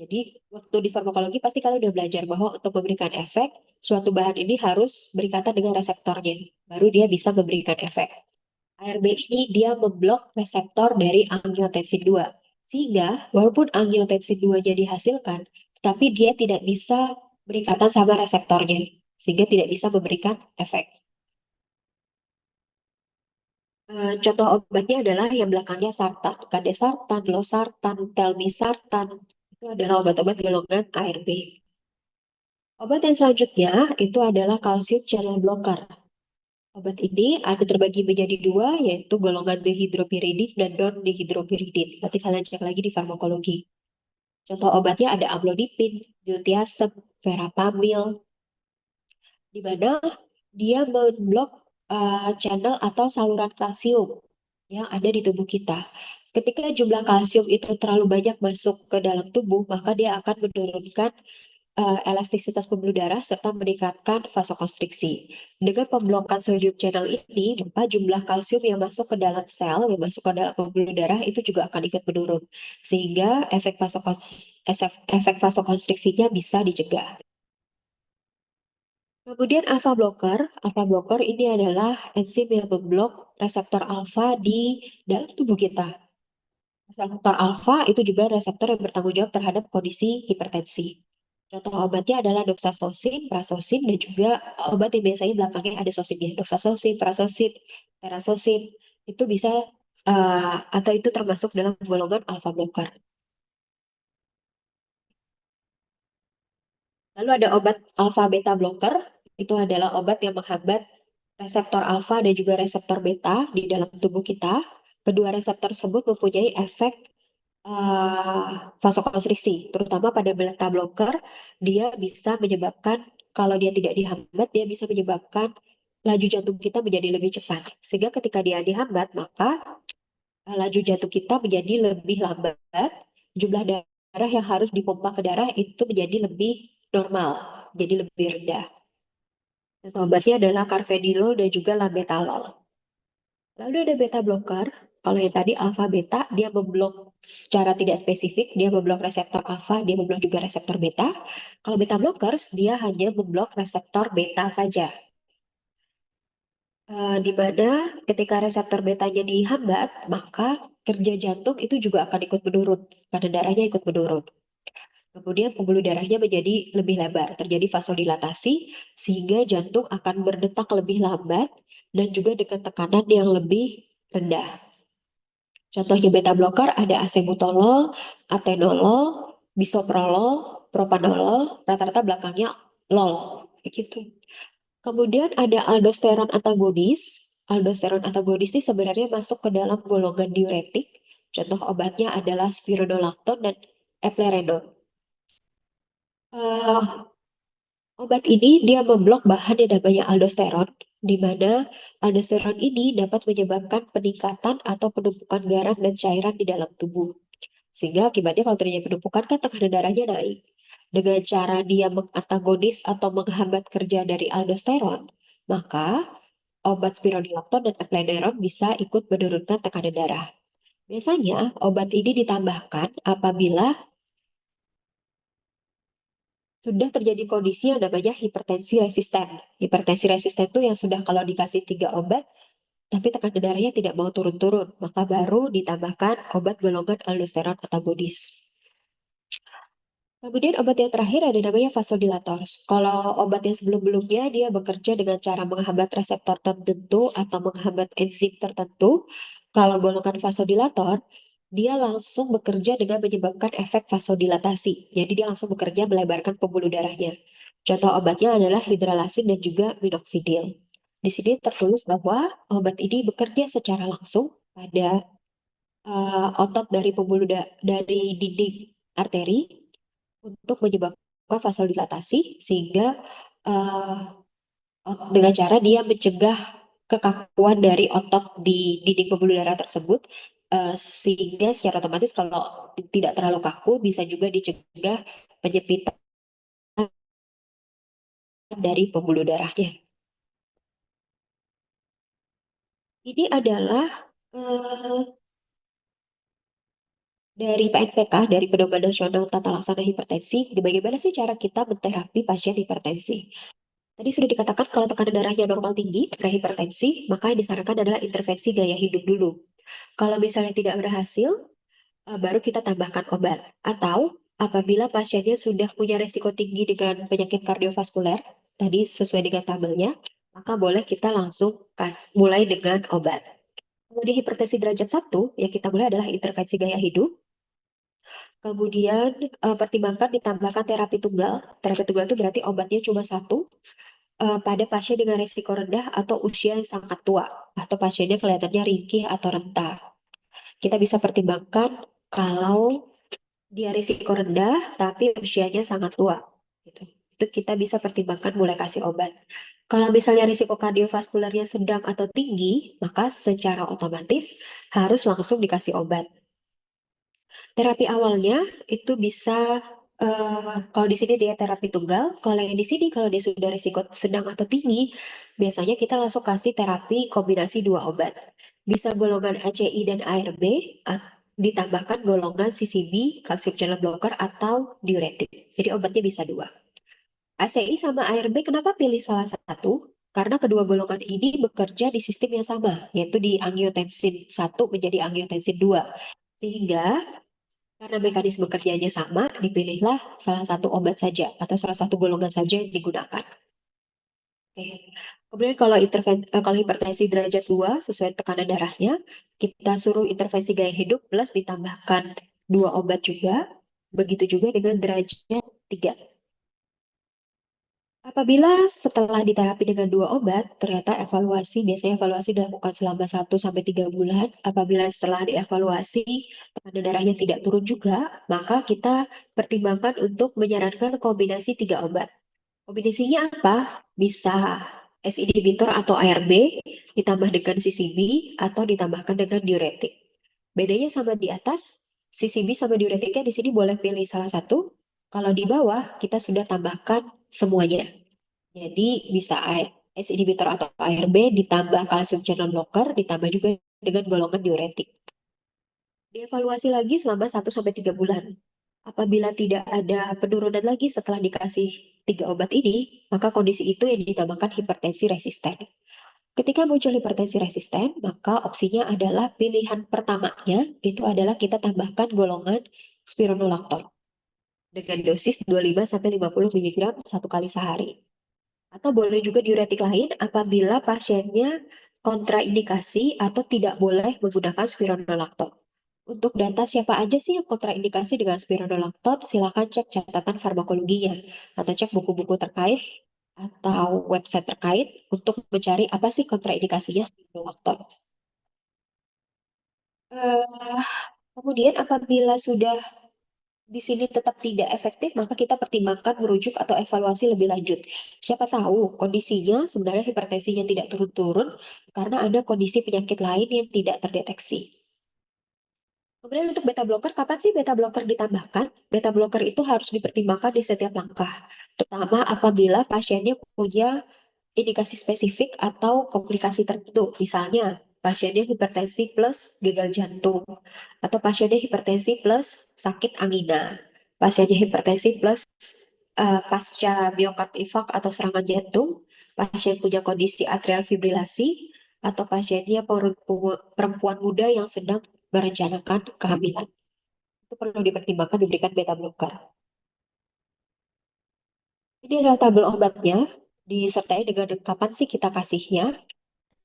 Jadi, waktu di farmakologi pasti kalian udah belajar bahwa untuk memberikan efek, suatu bahan ini harus berikatan dengan reseptornya. Baru dia bisa memberikan efek. ARB ini dia memblok reseptor dari angiotensin 2. Sehingga walaupun angiotensin 2-nya dihasilkan, tapi dia tidak bisa berikatan sama reseptornya. Sehingga tidak bisa memberikan efek. Contoh obatnya adalah yang belakangnya sartan, kandesartan, losartan, telmisartan. Itu adalah obat-obat golongan ARB. Obat yang selanjutnya itu adalah kalsium channel blocker. Obat ini ada terbagi menjadi dua, yaitu golongan dihidropyridin dan non-dihidropyridin. Nanti kalian cek lagi di farmakologi. Contoh obatnya ada amlodipin, diltiazem, verapamil, di mana dia memblok channel atau saluran kalsium yang ada di tubuh kita. Ketika jumlah kalsium itu terlalu banyak masuk ke dalam tubuh, maka dia akan menurunkan elastisitas pembuluh darah serta meningkatkan vasokonstriksi. Dengan pemblokan sodium channel ini, maka jumlah kalsium yang masuk ke dalam sel, yang masuk ke dalam pembuluh darah itu juga akan ikut menurun. Sehingga efek vasokonstriksinya bisa dicegah. Kemudian alpha blocker ini adalah enzim yang memblok reseptor alfa di dalam tubuh kita. Reseptor alfa itu juga reseptor yang bertanggung jawab terhadap kondisi hipertensi. Contoh obatnya adalah doxazosin, prazosin, dan juga obat yang biasanya belakangnya ada sosinnya. Doxazosin, prazosin, terazosin, itu bisa atau itu termasuk dalam golongan alpha blocker. Lalu ada obat alpha beta blocker, itu adalah obat yang menghambat reseptor alfa dan juga reseptor beta di dalam tubuh kita. Kedua reseptor tersebut mempunyai efek vasokonstriksi, terutama pada beta blocker, dia bisa menyebabkan, kalau dia tidak dihambat, dia bisa menyebabkan laju jantung kita menjadi lebih cepat. Sehingga ketika dia dihambat, maka laju jantung kita menjadi lebih lambat, jumlah darah yang harus dipompa ke darah itu menjadi lebih normal, jadi lebih rendah. Contoh obatnya adalah carvedilol dan juga labetalol. Lalu ada beta blocker. Kalau yang tadi alfa beta, dia memblok secara tidak spesifik, dia memblok reseptor alfa, dia memblok juga reseptor beta. Kalau beta blockers, dia hanya memblok reseptor beta saja. Di mana ketika reseptor betanya dihambat, maka kerja jantung itu juga akan ikut menurun, karena darahnya ikut menurun. Kemudian pembuluh darahnya menjadi lebih lebar, terjadi vasodilatasi, sehingga jantung akan berdetak lebih lambat dan juga dengan tekanan yang lebih rendah. Contohnya beta blocker ada acebutolol, atenolol, bisoprolol, propanolol, rata-rata belakangnya lol, begitu. Kemudian ada aldosteron antagonis. Aldosteron antagonis ini sebenarnya masuk ke dalam golongan diuretik. Contoh obatnya adalah spironolactone dan eplerenone. Eh, Obat ini dia memblok bahan yang namanya aldosteron, di mana aldosteron ini dapat menyebabkan peningkatan atau penumpukan garam dan cairan di dalam tubuh. Sehingga akibatnya kalau terjadi penumpukan kan tekanan darahnya naik. Dengan cara dia mengantagonis atau menghambat kerja dari aldosteron, maka obat spironolactone dan eplerenone bisa ikut menurunkan tekanan darah. Biasanya, obat ini ditambahkan apabila sudah terjadi kondisi yang namanya hipertensi resisten. Hipertensi resisten itu yang sudah kalau dikasih 3 obat, tapi tekanan darahnya tidak mau turun-turun, maka baru ditambahkan obat golongan aldosteron antagonis. Kemudian obat yang terakhir ada namanya vasodilator. Kalau obat yang sebelum-belumnya dia bekerja dengan cara menghambat reseptor tertentu atau menghambat enzim tertentu. Kalau golongan vasodilator, dia langsung bekerja dengan menyebabkan efek vasodilatasi. Jadi dia langsung bekerja melebarkan pembuluh darahnya. Contoh obatnya adalah hidralazin dan juga minoxidil. Di sini tertulis bahwa obat ini bekerja secara langsung pada otot dari dari dinding arteri untuk menyebabkan vasodilatasi sehingga eh, dengan cara dia mencegah kekakuan dari otot di dinding pembuluh darah tersebut sehingga secara otomatis kalau tidak terlalu kaku bisa juga dicegah penyempitan dari pembuluh darahnya. Ini adalah eh, dari PNPK, dari Pedoman Nasional Tata Laksana Hipertensi, bagaimana sih cara kita menterapi pasien hipertensi? Tadi sudah dikatakan kalau tekanan darahnya normal tinggi, prehipertensi, maka yang disarankan adalah intervensi gaya hidup dulu. Kalau misalnya tidak berhasil, baru kita tambahkan obat. Atau apabila pasiennya sudah punya resiko tinggi dengan penyakit kardiovaskuler, tadi sesuai dengan tabelnya, maka boleh kita langsung mulai dengan obat. Kalau di hipertensi derajat 1, yang kita mulai adalah intervensi gaya hidup. Kemudian pertimbangkan ditambahkan terapi tunggal. Terapi tunggal itu berarti obatnya cuma satu pada pasien dengan risiko rendah atau usia yang sangat tua, atau pasiennya kelihatannya ringkih atau renta. Kita bisa pertimbangkan kalau dia risiko rendah tapi usianya sangat tua. Gitu. Itu kita bisa pertimbangkan mulai kasih obat. Kalau misalnya risiko kardiovaskulernya sedang atau tinggi, maka secara otomatis harus langsung dikasih obat. Terapi awalnya itu bisa kalau di sini dia terapi tunggal, kalau yang di sini kalau dia sudah risiko sedang atau tinggi, biasanya kita langsung kasih terapi kombinasi 2 obat. Bisa golongan ACI dan ARB, ditambahkan golongan CCB, calcium channel blocker atau diuretik. Jadi obatnya bisa 2. ACI sama ARB kenapa pilih salah satu? Karena kedua golongan ini bekerja di sistem yang sama, yaitu di angiotensin 1 menjadi angiotensin 2. Sehingga karena mekanisme kerjanya sama, dipilihlah salah satu obat saja atau salah satu golongan saja yang digunakan. Oke. Kemudian kalau hipertensi derajat 2 sesuai tekanan darahnya, kita suruh intervensi gaya hidup plus ditambahkan 2 obat juga. Begitu juga dengan derajat 3. Apabila setelah diterapi dengan 2 obat, ternyata biasanya evaluasi dilakukan selama 1 sampai 3 bulan. Apabila setelah dievaluasi, tekanan darahnya tidak turun juga, maka kita pertimbangkan untuk menyarankan kombinasi 3 obat. Kombinasinya apa? Bisa S inhibitor atau ARB, ditambah dengan CCB, atau ditambahkan dengan diuretik. Bedanya sama di atas, CCB sama diuretiknya di sini boleh pilih salah satu. Kalau di bawah, kita sudah tambahkan semuanya. Jadi bisa S inhibitor atau ARB ditambah kalsium channel blocker ditambah juga dengan golongan diuretik. Dievaluasi lagi selama 1 sampai 3 bulan. Apabila tidak ada penurunan lagi setelah dikasih 3 obat ini, maka kondisi itu yang dinamakan hipertensi resisten. Ketika muncul hipertensi resisten, maka opsinya adalah pilihan pertamanya itu adalah kita tambahkan golongan spironolactone dengan dosis 25-50 mg 1 kali sehari. Atau boleh juga diuretik lain apabila pasiennya kontraindikasi atau tidak boleh menggunakan spironolactone. Untuk data siapa aja sih yang kontraindikasi dengan spironolactone, silakan cek catatan farmakologinya atau cek buku-buku terkait atau website terkait untuk mencari apa sih kontraindikasinya spironolactone. Eh, Kemudian apabila sudah di sini tetap tidak efektif, maka kita pertimbangkan merujuk atau evaluasi lebih lanjut. Siapa tahu kondisinya sebenarnya hipertensinya tidak turun-turun karena ada kondisi penyakit lain yang tidak terdeteksi. Kemudian untuk beta blocker, kapan sih beta blocker ditambahkan? Beta blocker itu harus dipertimbangkan di setiap langkah, terutama apabila pasiennya punya indikasi spesifik atau komplikasi tertentu. Misalnya, pasiennya hipertensi plus gagal jantung, atau pasiennya hipertensi plus sakit angina, pasiennya hipertensi plus pasca miokard infark atau serangan jantung, pasien punya kondisi atrial fibrilasi, atau pasiennya perempuan muda yang sedang merencanakan kehamilan. Itu perlu dipertimbangkan diberikan beta blocker. Ini adalah tabel obatnya, disertai dengan kapan sih kita kasihnya.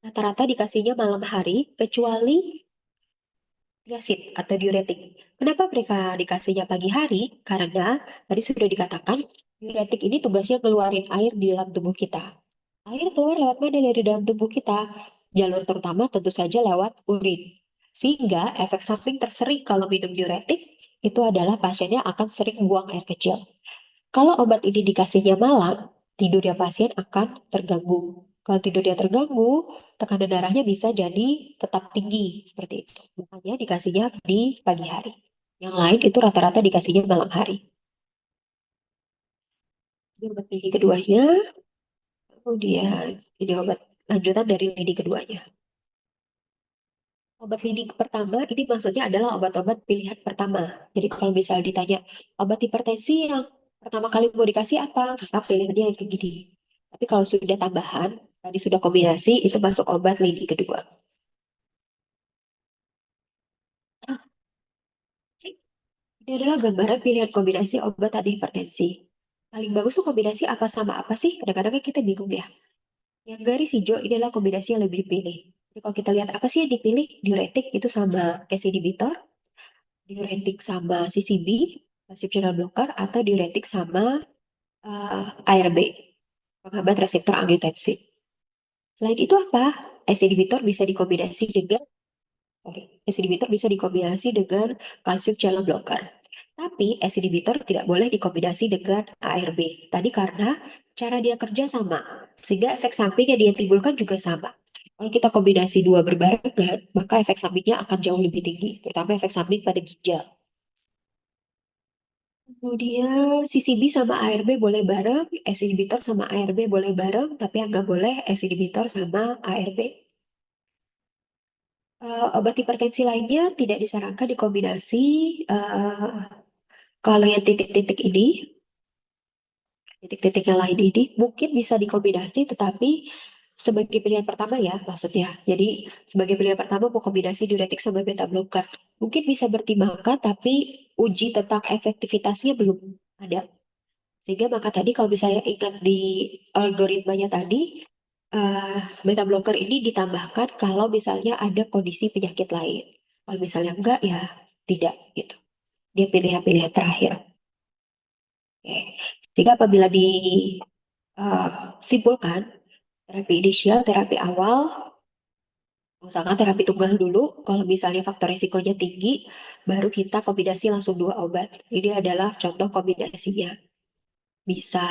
Rata-rata dikasihnya malam hari, kecuali triasid atau diuretik. Kenapa mereka dikasihnya pagi hari? Karena tadi sudah dikatakan, diuretik ini tugasnya keluarin air di dalam tubuh kita. Air keluar lewat mana dari dalam tubuh kita? Jalur terutama tentu saja lewat urin. Sehingga efek samping tersering kalau minum diuretik itu adalah pasiennya akan sering buang air kecil. Kalau obat ini dikasihnya malam, tidurnya pasien akan terganggu. Kalau tidurnya terganggu, tekanan darahnya bisa jadi tetap tinggi seperti itu. Makanya dikasihnya di pagi hari. Yang lain itu rata-rata dikasihnya malam hari. Ini obat lini keduanya, kemudian ini obat lanjutan dari lini keduanya. Obat lini pertama ini maksudnya adalah obat-obat pilihan pertama. Jadi kalau misal ditanya obat hipertensi yang pertama kali mau dikasih apa, maka pilihannya yang kayak gini. Tapi kalau sudah tambahan, tadi sudah kombinasi, itu masuk obat lini kedua. Ah, ini adalah gambaran pilihan kombinasi obat antihipertensi. Paling bagus tuh kombinasi apa sama apa sih? Kadang-kadang kan kita bingung ya. Yang garis hijau ini adalah kombinasi yang lebih dipilih. Jadi kalau kita lihat apa sih yang dipilih, diuretik itu sama ACE inhibitor, diuretik sama CCB, calcium channel blocker, atau diuretik sama ARB, penghambat reseptor angiotensin. Selain itu apa? ACE inhibitor bisa dikombinasi dengan ACE inhibitor bisa dikombinasi dengan calcium channel blocker. Tapi ACE inhibitor tidak boleh dikombinasi dengan ARB. Tadi karena cara dia kerja sama, sehingga efek samping yang dia timbulkan juga sama. Kalau kita kombinasi dua berbarengan, maka efek sampingnya akan jauh lebih tinggi, terutama efek samping pada ginjal. Kemudian CCB sama ARB boleh bareng, ACE inhibitor sama ARB boleh bareng, tapi yang nggak boleh ACE inhibitor sama ARB. Obat hipertensi lainnya tidak disarankan dikombinasi. eh, Kalau yang titik-titik ini, titik-titik yang lain ini, mungkin bisa dikombinasi, tetapi sebagai pilihan pertama ya, maksudnya. Jadi sebagai pilihan pertama mau kombinasi diuretik sama beta blocker. Mungkin bisa bertimbangkan, tapi uji tentang efektivitasnya belum ada. Sehingga maka tadi kalau misalnya ingat di algoritmanya tadi, beta blocker ini ditambahkan kalau misalnya ada kondisi penyakit lain. Kalau misalnya enggak, ya tidak gitu. Dia pilihan-pilihan terakhir. Oke. Sehingga apabila disimpulkan, terapi inisial, terapi awal, usahakan terapi tunggal dulu. Kalau misalnya faktor risikonya tinggi, baru kita kombinasi langsung dua obat. Ini adalah contoh kombinasinya. Bisa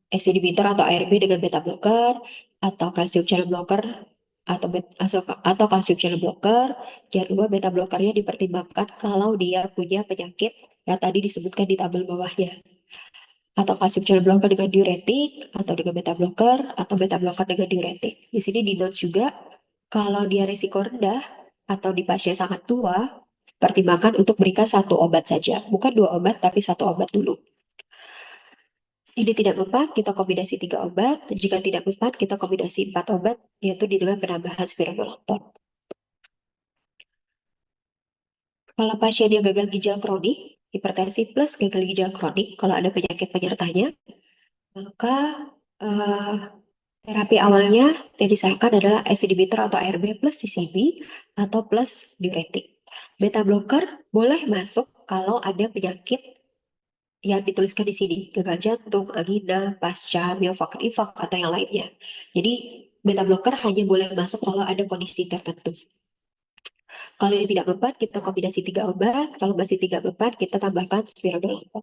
ACE inhibitor atau ARB dengan beta blocker, atau calcium channel blocker, atau calcium channel blocker. Jangan lupa beta blockernya dipertimbangkan kalau dia punya penyakit yang tadi disebutkan di tabel bawahnya. Atau calcium channel blocker dengan diuretik, atau dengan beta blocker, atau beta blocker dengan diuretik. Di sini di notes juga, kalau dia risiko rendah atau di pasien sangat tua, pertimbangkan untuk berikan satu obat saja. Bukan dua obat, tapi satu obat dulu. Ini tidak mempan, kita kombinasi tiga obat. Jika tidak mempan, kita kombinasi empat obat, yaitu dengan penambahan spironolactone. Kalau pasien yang gagal ginjal kronik, hipertensi plus gagal ginjal kronik, kalau ada penyakit penyertanya, maka eh, terapi awalnya yang disarankan adalah ACE inhibitor atau ARB plus CCB atau plus diuretik. Beta blocker boleh masuk kalau ada penyakit yang dituliskan di sini, gagal jantung, angina, pasca myocardial infarct atau yang lainnya. Jadi beta blocker hanya boleh masuk kalau ada kondisi tertentu. Kalau ini tidak mempan, kita kombinasi tiga obat. Kalau masih tidak mempan, kita tambahkan spironolactone.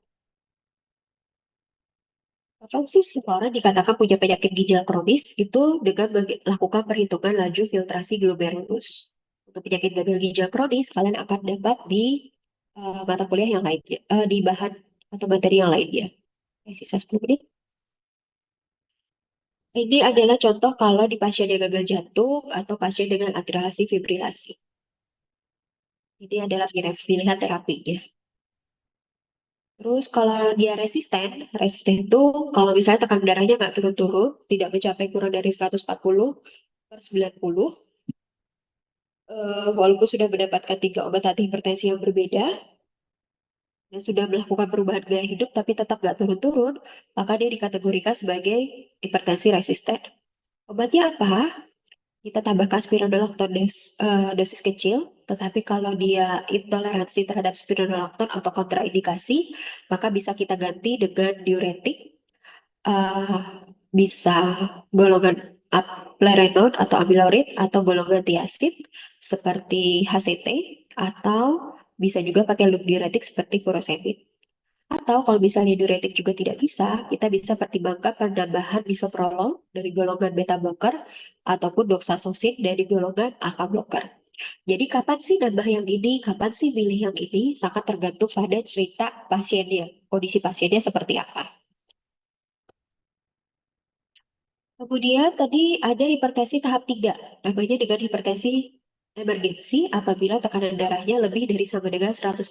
Kapan sih seseorang dikatakan punya penyakit ginjal kronis? Itu dengan melakukan perhitungan laju filtrasi glomerulus. Untuk penyakit gagal ginjal kronis, kalian akan dapat di mata kuliah yang lainnya, di bahan atau materi yang lainnya. Sisa 10 menit. Ini adalah contoh kalau di pasien yang gagal jantung atau pasien dengan atrialasi fibrilasi. Ini adalah pilihan terapinya. Terus kalau dia resisten, resisten itu kalau misalnya tekanan darahnya nggak turun-turun, tidak mencapai kurang dari 140 per 90, walaupun sudah mendapatkan 3 obat anti hipertensi yang berbeda, dan sudah melakukan perubahan gaya hidup tapi tetap nggak turun-turun, maka dia dikategorikan sebagai hipertensi resisten. Obatnya apa? Kita tambahkan spironolakton dosis kecil, tetapi kalau dia intoleransi terhadap spironolakton atau kontraindikasi, maka bisa kita ganti dengan diuretik, eh, bisa golongan aplerenon atau amilaurid atau golongan tiazid seperti HCT, atau bisa juga pakai loop diuretik seperti furosemid. Atau kalau misalnya diuretik juga tidak bisa, kita bisa pertimbangkan penambahan bisoprolol dari golongan beta blocker ataupun doxazosin dari golongan alpha blocker. Jadi kapan sih nambah yang ini, kapan sih pilih yang ini, sangat tergantung pada cerita pasiennya, kondisi pasiennya seperti apa. Kemudian tadi ada hipertensi tahap 3, namanya dengan hipertensi emergensi apabila tekanan darahnya lebih dari sama dengan 180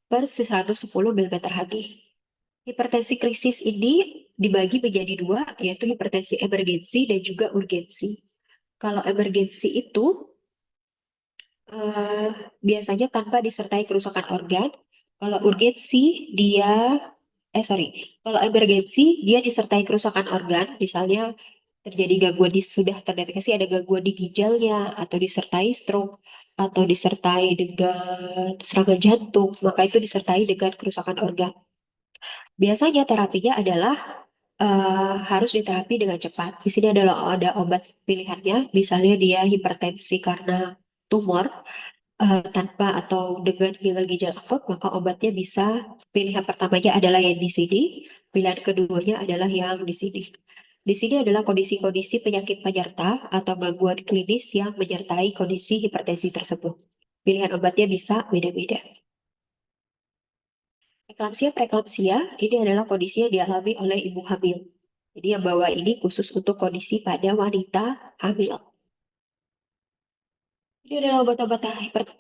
per 110 mm Hg. Hipertensi krisis ini dibagi menjadi dua, yaitu hipertensi emergensi dan juga urgensi. Kalau emergensi itu eh, biasanya tanpa disertai kerusakan organ. Kalau urgensi dia, sorry, kalau emergensi dia disertai kerusakan organ, misalnya terjadi gangguan sudah terdeteksi ada gangguan di ginjalnya, atau disertai stroke, atau disertai dengan serangan jantung, maka itu disertai dengan kerusakan organ. Biasanya terapinya adalah harus diterapi dengan cepat. Di sini adalah ada obat pilihannya, misalnya dia hipertensi karena tumor tanpa atau dengan gagal ginjal akut, maka obatnya bisa pilihan pertamanya adalah yang di sini, pilihan keduanya adalah yang di sini. Di sini adalah kondisi-kondisi penyakit penyerta atau gangguan klinis yang menyertai kondisi hipertensi tersebut. Pilihan obatnya bisa beda-beda. Eklamsia preeklamsia ini adalah kondisi yang dialami oleh ibu hamil. Jadi yang bawa ini khusus untuk kondisi pada wanita hamil. Ini adalah obat-obat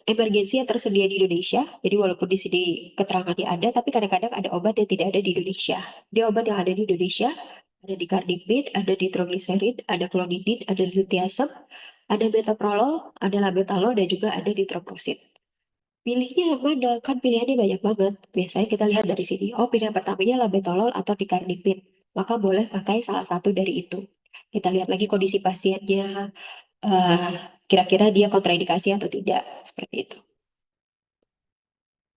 emergensi yang tersedia di Indonesia. Jadi walaupun di sini keterangannya ada, tapi kadang-kadang ada obat yang tidak ada di Indonesia. Dia obat yang ada di Indonesia, ada di Cardigan, ada di triglycerin, ada clonidine, ada di lutetium, ada metoprolol, ada labetalol, dan juga ada di troprosin. Pilihnya yang mana? Kan pilihannya banyak banget. Biasanya kita lihat dari sini. Oh, pilihan pertamanya labetalol atau dicardipin. Maka boleh pakai salah satu dari itu. Kita lihat lagi kondisi pasiennya, eh, kira-kira dia kontraindikasi atau tidak. Seperti itu.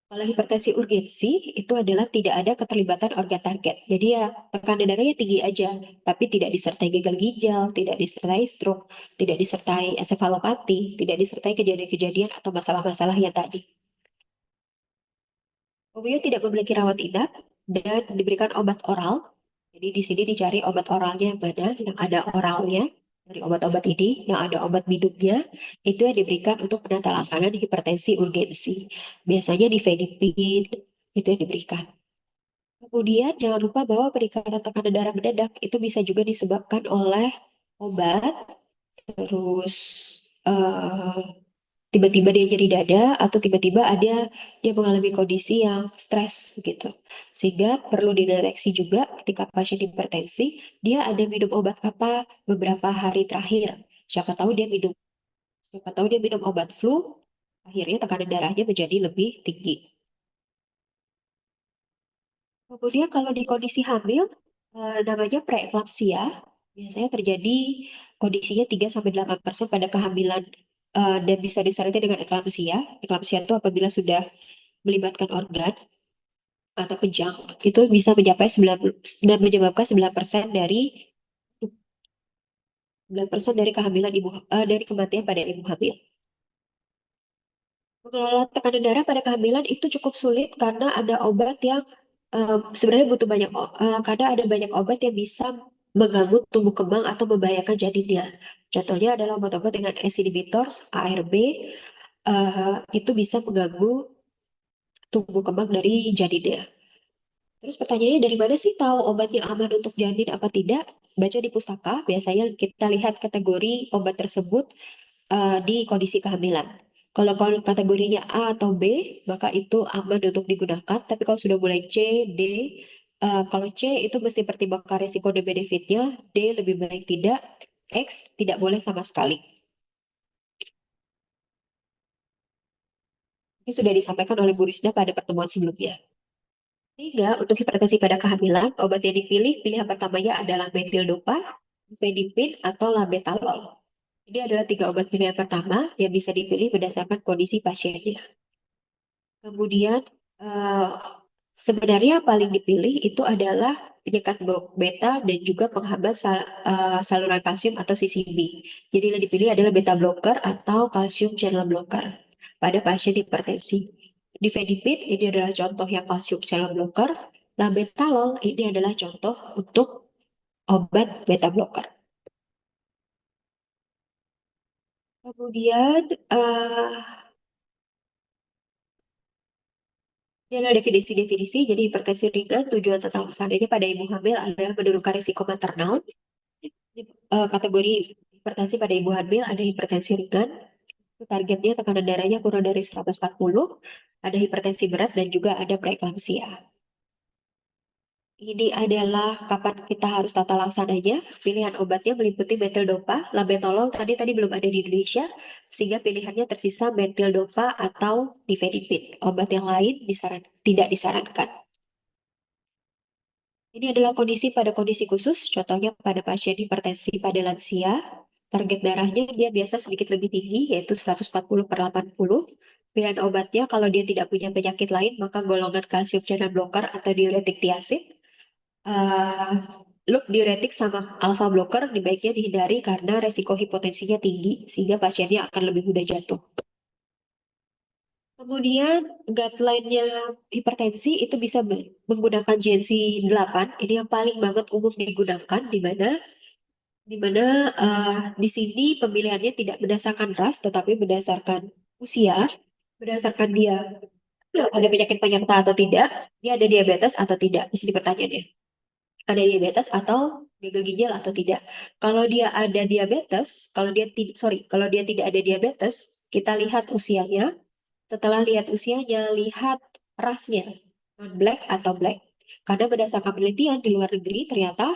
Kalau hipertensi urgensi, itu adalah tidak ada keterlibatan organ target. Jadi ya, tekanan darahnya tinggi aja, tapi tidak disertai gagal ginjal, tidak disertai stroke, tidak disertai ensefalopati, tidak disertai kejadian-kejadian atau masalah-masalah yang tadi. Fobia tidak memiliki rawat inap dan diberikan obat oral. Jadi di sini dicari obat oralnya yang mana, yang ada oralnya dari obat-obat ini, yang ada obat minumnya, itu yang diberikan untuk penata laksana di hipertensi urgensi. Biasanya di Fenipin, itu yang diberikan. Kemudian jangan lupa bahwa peningkatan tekanan darah mendadak itu bisa juga disebabkan oleh obat, terus eh, tiba-tiba dia nyeri dada atau tiba-tiba dia mengalami kondisi yang stres begitu. Sehingga perlu dideteksi juga ketika pasien hipertensi, dia ada minum obat apa beberapa hari terakhir. Siapa tahu dia minum, siapa tahu dia minum obat flu, akhirnya tekanan darahnya menjadi lebih tinggi. Kemudian kalau di kondisi hamil, namanya preeklamsia, biasanya terjadi kondisinya 3-8% pada kehamilan dan bisa disertai dengan eklamsia. Eklamsia itu apabila sudah melibatkan organ atau kejang, itu bisa mencapai 9, dan menyebabkan 9% dari kehamilan dari kematian pada ibu hamil. Mengelola tekanan darah pada kehamilan itu cukup sulit karena ada obat yang sebenarnya butuh karena ada banyak obat yang bisa mengganggu tumbuh kembang atau membahayakan janinnya. Contohnya adalah obat-obat dengan ACE inhibitors, ARB, itu bisa mengganggu tumbuh kembang dari janinnya. Terus pertanyaannya dari mana sih tahu obat yang aman untuk janin apa tidak? baca di pustaka, biasanya kita lihat kategori obat tersebut di kondisi kehamilan. Kalau kategorinya A atau B, maka itu aman untuk digunakan. Tapi kalau sudah mulai C, D, kalau C itu mesti pertimbangkan resiko dan benefitnya, D lebih baik tidak, X tidak boleh sama sekali. Ini sudah disampaikan oleh Bu Risda pada pertemuan sebelumnya. Sehingga untuk hipertensi pada kehamilan, obat yang dipilih, pilihan pertamanya adalah metildopa, nifedipin, atau labetalol. Ini adalah tiga obat pilihan pertama yang bisa dipilih berdasarkan kondisi pasiennya. Kemudian eh, sebenarnya yang paling dipilih itu adalah penyekat beta dan juga penghambat saluran kalsium atau CCB. Jadi yang dipilih adalah beta blocker atau calcium channel blocker pada pasien hipertensi. Difedipin ini adalah contoh yang calcium channel blocker. Labetalol ini adalah contoh untuk obat beta blocker. Kemudian ini adalah definisi-definisi. Jadi hipertensi ringan tujuan total pesannya pada ibu hamil adalah menurunkan risiko maternal. Kategori hipertensi pada ibu hamil ada hipertensi ringan. Targetnya tekanan darahnya kurang dari 140. Ada hipertensi berat dan juga ada preeklamsia. Ini adalah kapan kita harus tata laksananya. Pilihan obatnya meliputi metildopa, labetalol tadi belum ada di Indonesia, sehingga pilihannya tersisa metildopa atau nifedipin. Obat yang lain tidak disarankan. Ini adalah kondisi pada kondisi khusus, contohnya pada pasien hipertensi pada lansia. Target darahnya dia biasa sedikit lebih tinggi, yaitu 140 per 80. Pilihan obatnya kalau dia tidak punya penyakit lain, maka golongan kalsium channel blocker atau diuretik tiazid. Uh, Loop diuretik sama alpha blocker baiknya dihindari karena resiko hipotensinya tinggi, sehingga pasiennya akan lebih mudah jatuh. Kemudian guideline-nya hipertensi itu bisa menggunakan GNC 8. Ini yang paling banget umum digunakan di mana di sini pemilihannya tidak berdasarkan ras tetapi berdasarkan usia, berdasarkan dia ada penyakit penyerta atau tidak, dia ada diabetes atau tidak. Di sini pertanyaannya. Ada diabetes atau gagal ginjal atau tidak. Kalau dia ada diabetes, kalau dia tidak ada diabetes, kita lihat usianya. Setelah lihat usianya, lihat rasnya, non-black atau black. Karena berdasarkan penelitian di luar negeri, ternyata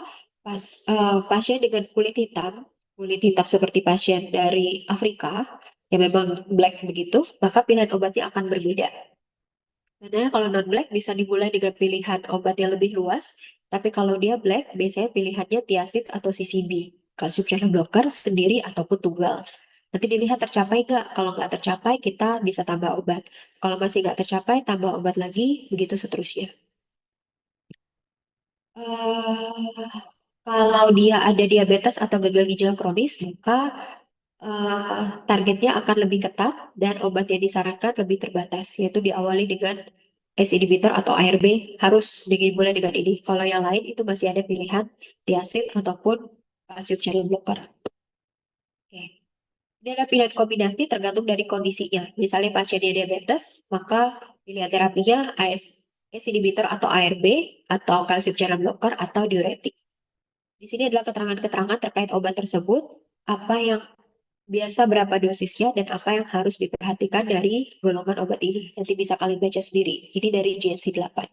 pasien dengan kulit hitam seperti pasien dari Afrika, yang memang black begitu, maka pilihan obatnya akan berbeda. Karena kalau non-black bisa dimulai dengan pilihan obat yang lebih luas, tapi kalau dia black, biasanya pilihannya tiazid atau CCB, calcium channel blocker sendiri ataupun tunggal. Nanti dilihat tercapai nggak. Kalau nggak tercapai, kita bisa tambah obat. Kalau masih nggak tercapai, tambah obat lagi, begitu seterusnya. Eh, Kalau dia ada diabetes atau gagal ginjal kronis, maka targetnya akan lebih ketat dan obat yang disarankan lebih terbatas, yaitu diawali dengan ACE inhibitor atau ARB harus dimulai dengan ini. Kalau yang lain itu masih ada pilihan thiazid ataupun calcium channel blocker. Oke. Ini ada pilihan kombinasi tergantung dari kondisinya. Misalnya pasiennya diabetes, maka pilihan terapinya ACE inhibitor atau ARB atau calcium channel blocker atau diuretik. Di sini adalah keterangan-keterangan terkait obat tersebut, apa yang biasa berapa dosisnya dan apa yang harus diperhatikan dari golongan obat ini. Nanti bisa kalian baca sendiri. Ini dari GNC 8.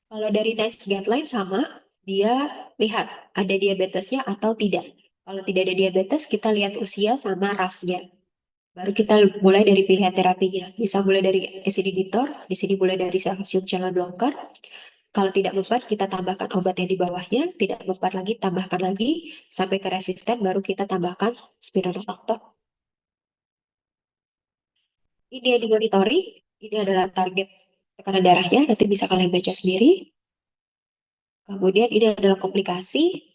Kalau dari NICE guideline sama, dia lihat ada diabetesnya atau tidak. Kalau tidak ada diabetes, kita lihat usia sama rasnya. Baru kita mulai dari pilihan terapinya. Bisa mulai dari ACE inhibitor, di sini mulai dari calcium channel blocker. Kalau tidak mempan, kita tambahkan obat yang di bawahnya. Tidak mempan lagi, tambahkan lagi. Sampai ke resisten, baru kita tambahkan spironolactone. Ini yang dimonitori, ini adalah target tekanan darahnya, nanti bisa kalian baca sendiri. Kemudian ini adalah komplikasi,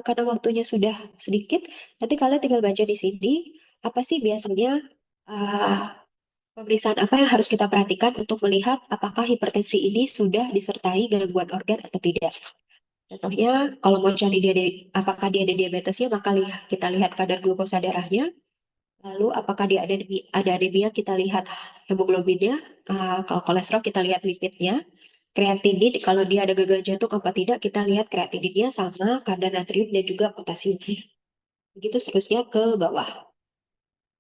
karena waktunya sudah sedikit, nanti kalian tinggal baca di sini, apa sih biasanya eh, pemeriksaan apa yang harus kita perhatikan untuk melihat apakah hipertensi ini sudah disertai gangguan organ atau tidak. Contohnya, kalau mau cari apakah dia ada diabetesnya, maka kita lihat kadar glukosa darahnya. Lalu apakah dia ada anemia, kita lihat hemoglobinnya. Kalau kolesterol kita lihat lipidnya. Kreatinin, kalau dia ada gagal jantung apa tidak, kita lihat kreatininnya sama, kadar natrium dan juga potasiumnya. Begitu seterusnya ke bawah.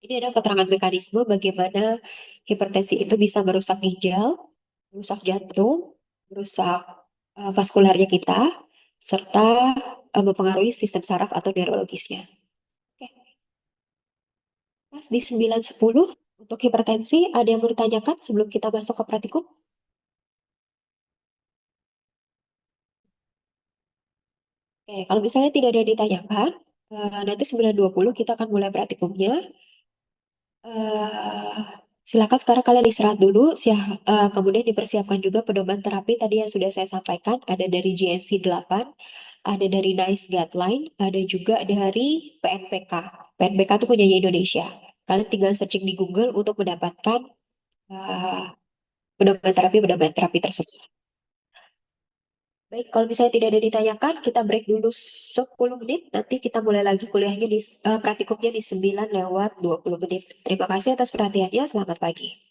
Ini ada keterangan mekanisme bagaimana hipertensi itu bisa merusak ginjal, merusak jantung, merusak vaskularnya kita, serta mempengaruhi sistem saraf atau neurologisnya. Oke, Mas, di 9-10 untuk hipertensi, ada yang mau ditanyakan sebelum kita masuk ke praktikum? Oke, kalau misalnya tidak ada yang ditanyakan, nanti 9.20 kita akan mulai praktikumnya. eh Silakan sekarang kalian istirahat dulu, kemudian dipersiapkan juga pedoman terapi tadi yang sudah saya sampaikan, ada dari GNC 8, ada dari NICE Guideline, ada juga dari PNPK. PNPK itu punya Indonesia. Kalian tinggal searching di Google untuk mendapatkan eh, pedoman terapi tersebut. Baik, kalau misalnya tidak ada yang ditanyakan, kita break dulu 10 menit. Nanti kita mulai lagi kuliahnya praktikumnya di 9 lewat 20 menit. Terima kasih atas perhatiannya. Selamat pagi.